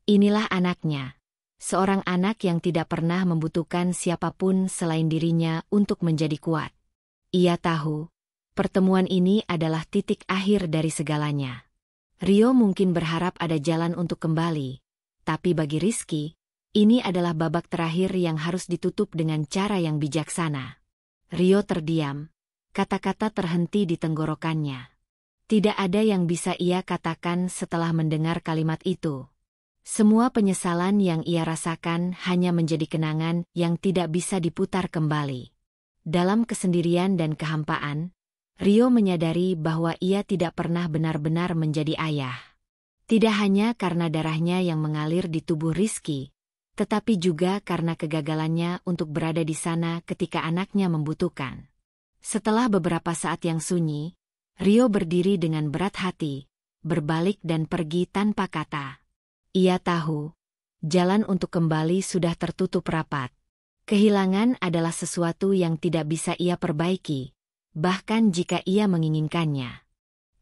Inilah anaknya, seorang anak yang tidak pernah membutuhkan siapapun selain dirinya untuk menjadi kuat. Ia tahu, pertemuan ini adalah titik akhir dari segalanya. Rio mungkin berharap ada jalan untuk kembali, tapi bagi Rizky, ini adalah babak terakhir yang harus ditutup dengan cara yang bijaksana. Rio terdiam. Kata-kata terhenti di tenggorokannya. Tidak ada yang bisa ia katakan setelah mendengar kalimat itu. Semua penyesalan yang ia rasakan hanya menjadi kenangan yang tidak bisa diputar kembali. Dalam kesendirian dan kehampaan, Rio menyadari bahwa ia tidak pernah benar-benar menjadi ayah. Tidak hanya karena darahnya yang mengalir di tubuh Rizky, tetapi juga karena kegagalannya untuk berada di sana ketika anaknya membutuhkan. Setelah beberapa saat yang sunyi, Rio berdiri dengan berat hati, berbalik dan pergi tanpa kata. Ia tahu, jalan untuk kembali sudah tertutup rapat. Kehilangan adalah sesuatu yang tidak bisa ia perbaiki, bahkan jika ia menginginkannya.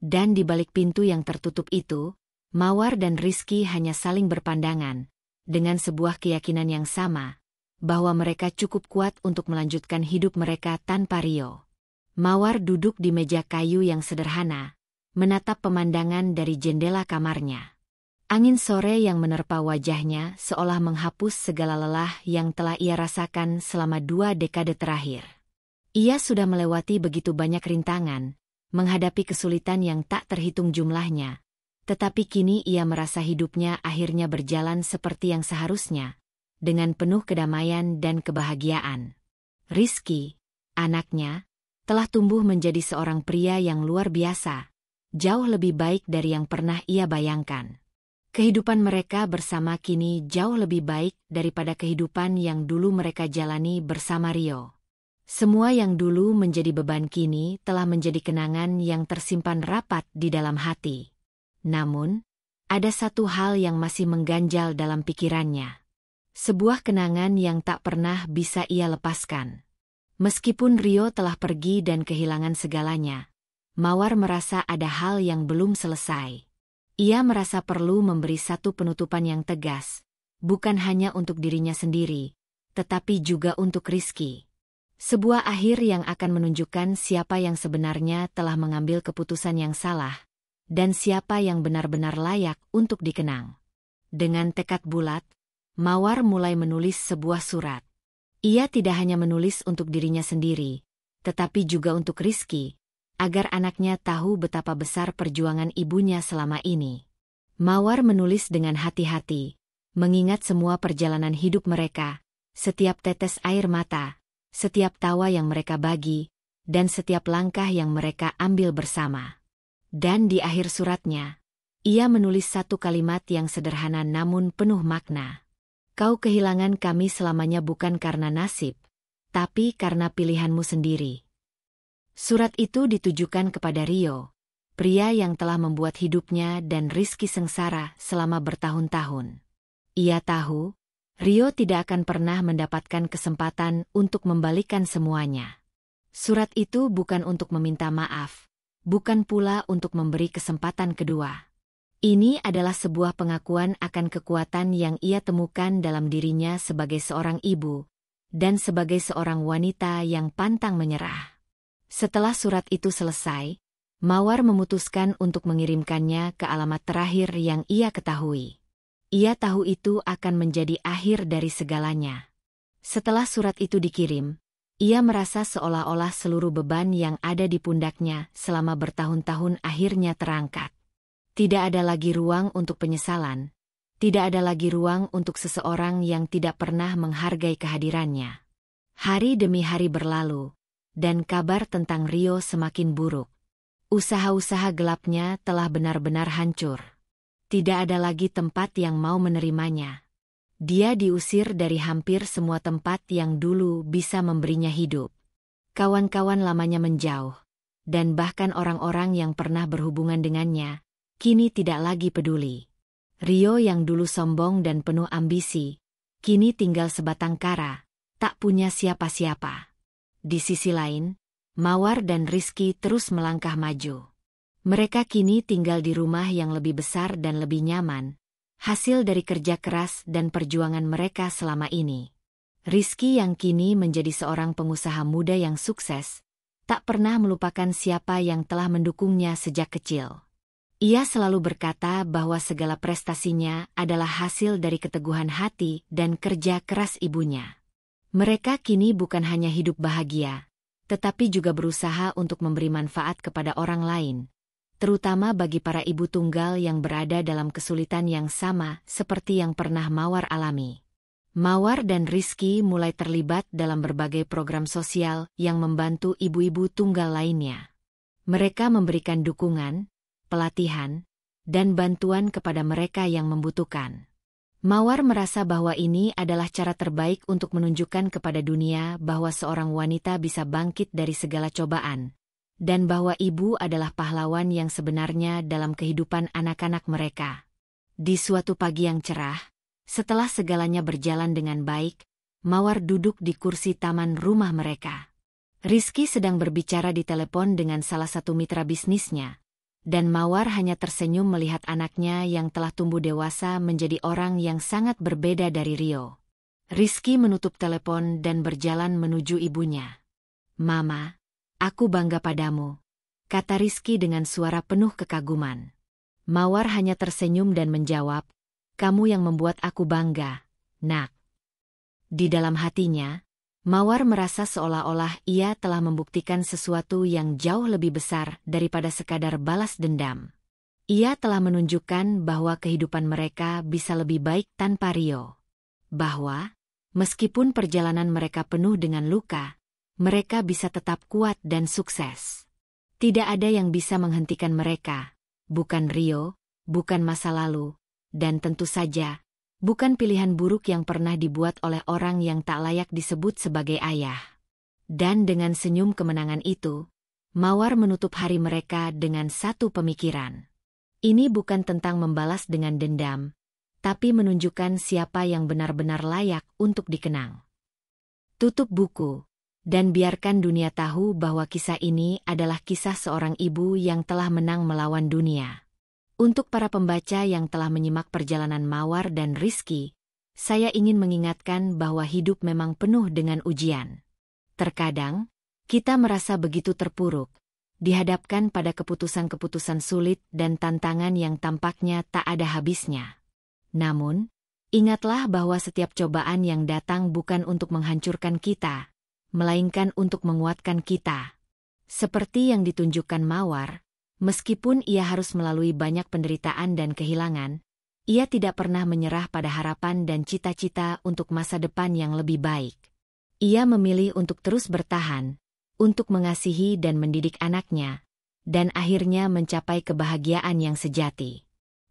Dan di balik pintu yang tertutup itu, Mawar dan Rizky hanya saling berpandangan, dengan sebuah keyakinan yang sama, bahwa mereka cukup kuat untuk melanjutkan hidup mereka tanpa Rio. Mawar duduk di meja kayu yang sederhana, menatap pemandangan dari jendela kamarnya. Angin sore yang menerpa wajahnya seolah menghapus segala lelah yang telah ia rasakan selama 2 dekade terakhir. Ia sudah melewati begitu banyak rintangan, menghadapi kesulitan yang tak terhitung jumlahnya, tetapi kini ia merasa hidupnya akhirnya berjalan seperti yang seharusnya, dengan penuh kedamaian dan kebahagiaan. Rizky, anaknya, telah tumbuh menjadi seorang pria yang luar biasa, jauh lebih baik dari yang pernah ia bayangkan. Kehidupan mereka bersama kini jauh lebih baik daripada kehidupan yang dulu mereka jalani bersama Rio. Semua yang dulu menjadi beban kini telah menjadi kenangan yang tersimpan rapat di dalam hati. Namun, ada satu hal yang masih mengganjal dalam pikirannya. Sebuah kenangan yang tak pernah bisa ia lepaskan. Meskipun Rio telah pergi dan kehilangan segalanya, Mawar merasa ada hal yang belum selesai. Ia merasa perlu memberi satu penutupan yang tegas, bukan hanya untuk dirinya sendiri, tetapi juga untuk Rizky. Sebuah akhir yang akan menunjukkan siapa yang sebenarnya telah mengambil keputusan yang salah, dan siapa yang benar-benar layak untuk dikenang. Dengan tekad bulat, Mawar mulai menulis sebuah surat. Ia tidak hanya menulis untuk dirinya sendiri, tetapi juga untuk Rizky, agar anaknya tahu betapa besar perjuangan ibunya selama ini. Mawar menulis dengan hati-hati, mengingat semua perjalanan hidup mereka, setiap tetes air mata, setiap tawa yang mereka bagi, dan setiap langkah yang mereka ambil bersama. Dan di akhir suratnya, ia menulis satu kalimat yang sederhana namun penuh makna. Kau kehilangan kami selamanya bukan karena nasib, tapi karena pilihanmu sendiri. Surat itu ditujukan kepada Rio, pria yang telah membuat hidupnya dan Rizky sengsara selama bertahun-tahun. Ia tahu, Rio tidak akan pernah mendapatkan kesempatan untuk membalikan semuanya. Surat itu bukan untuk meminta maaf, bukan pula untuk memberi kesempatan kedua. Ini adalah sebuah pengakuan akan kekuatan yang ia temukan dalam dirinya sebagai seorang ibu, dan sebagai seorang wanita yang pantang menyerah. Setelah surat itu selesai, Mawar memutuskan untuk mengirimkannya ke alamat terakhir yang ia ketahui. Ia tahu itu akan menjadi akhir dari segalanya. Setelah surat itu dikirim, ia merasa seolah-olah seluruh beban yang ada di pundaknya selama bertahun-tahun akhirnya terangkat. Tidak ada lagi ruang untuk penyesalan, tidak ada lagi ruang untuk seseorang yang tidak pernah menghargai kehadirannya. Hari demi hari berlalu, dan kabar tentang Rio semakin buruk. Usaha-usaha gelapnya telah benar-benar hancur. Tidak ada lagi tempat yang mau menerimanya. Dia diusir dari hampir semua tempat yang dulu bisa memberinya hidup. Kawan-kawan lamanya menjauh, dan bahkan orang-orang yang pernah berhubungan dengannya, kini tidak lagi peduli. Rio yang dulu sombong dan penuh ambisi, kini tinggal sebatang kara, tak punya siapa-siapa. Di sisi lain, Mawar dan Rizky terus melangkah maju. Mereka kini tinggal di rumah yang lebih besar dan lebih nyaman, hasil dari kerja keras dan perjuangan mereka selama ini. Rizky yang kini menjadi seorang pengusaha muda yang sukses, tak pernah melupakan siapa yang telah mendukungnya sejak kecil. Ia selalu berkata bahwa segala prestasinya adalah hasil dari keteguhan hati dan kerja keras ibunya. Mereka kini bukan hanya hidup bahagia, tetapi juga berusaha untuk memberi manfaat kepada orang lain, terutama bagi para ibu tunggal yang berada dalam kesulitan yang sama seperti yang pernah Mawar alami. Mawar dan Rizky mulai terlibat dalam berbagai program sosial yang membantu ibu-ibu tunggal lainnya. Mereka memberikan dukungan, pelatihan, dan bantuan kepada mereka yang membutuhkan. Mawar merasa bahwa ini adalah cara terbaik untuk menunjukkan kepada dunia bahwa seorang wanita bisa bangkit dari segala cobaan, dan bahwa ibu adalah pahlawan yang sebenarnya dalam kehidupan anak-anak mereka. Di suatu pagi yang cerah, setelah segalanya berjalan dengan baik, Mawar duduk di kursi taman rumah mereka. Rizky sedang berbicara di telepon dengan salah satu mitra bisnisnya, dan Mawar hanya tersenyum melihat anaknya yang telah tumbuh dewasa menjadi orang yang sangat berbeda dari Rio. Rizky menutup telepon dan berjalan menuju ibunya. "Mama, aku bangga padamu," kata Rizky dengan suara penuh kekaguman. Mawar hanya tersenyum dan menjawab, "Kamu yang membuat aku bangga, Nak." Di dalam hatinya, Mawar merasa seolah-olah ia telah membuktikan sesuatu yang jauh lebih besar daripada sekadar balas dendam. Ia telah menunjukkan bahwa kehidupan mereka bisa lebih baik tanpa Rio. Bahwa, meskipun perjalanan mereka penuh dengan luka, mereka bisa tetap kuat dan sukses. Tidak ada yang bisa menghentikan mereka. Bukan Rio, bukan masa lalu, dan tentu saja, bukan pilihan buruk yang pernah dibuat oleh orang yang tak layak disebut sebagai ayah. Dan dengan senyum kemenangan itu, Mawar menutup hari mereka dengan satu pemikiran. Ini bukan tentang membalas dengan dendam, tapi menunjukkan siapa yang benar-benar layak untuk dikenang. Tutup buku. Dan biarkan dunia tahu bahwa kisah ini adalah kisah seorang ibu yang telah menang melawan dunia. Untuk para pembaca yang telah menyimak perjalanan Mawar dan Rizky, saya ingin mengingatkan bahwa hidup memang penuh dengan ujian. Terkadang, kita merasa begitu terpuruk, dihadapkan pada keputusan-keputusan sulit dan tantangan yang tampaknya tak ada habisnya. Namun, ingatlah bahwa setiap cobaan yang datang bukan untuk menghancurkan kita, melainkan untuk menguatkan kita. Seperti yang ditunjukkan Mawar, meskipun ia harus melalui banyak penderitaan dan kehilangan, ia tidak pernah menyerah pada harapan dan cita-cita untuk masa depan yang lebih baik. Ia memilih untuk terus bertahan, untuk mengasihi dan mendidik anaknya, dan akhirnya mencapai kebahagiaan yang sejati.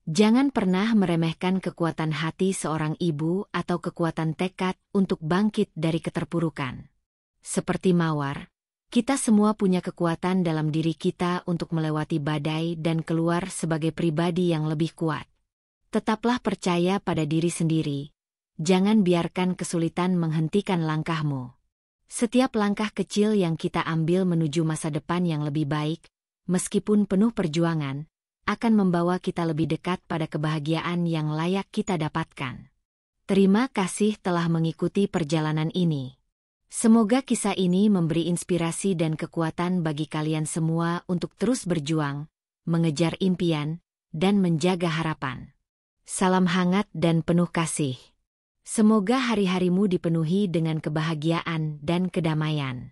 Jangan pernah meremehkan kekuatan hati seorang ibu atau kekuatan tekad untuk bangkit dari keterpurukan. Seperti Mawar, kita semua punya kekuatan dalam diri kita untuk melewati badai dan keluar sebagai pribadi yang lebih kuat. Tetaplah percaya pada diri sendiri. Jangan biarkan kesulitan menghentikan langkahmu. Setiap langkah kecil yang kita ambil menuju masa depan yang lebih baik, meskipun penuh perjuangan, akan membawa kita lebih dekat pada kebahagiaan yang layak kita dapatkan. Terima kasih telah mengikuti perjalanan ini. Semoga kisah ini memberi inspirasi dan kekuatan bagi kalian semua untuk terus berjuang, mengejar impian, dan menjaga harapan. Salam hangat dan penuh kasih. Semoga hari-harimu dipenuhi dengan kebahagiaan dan kedamaian.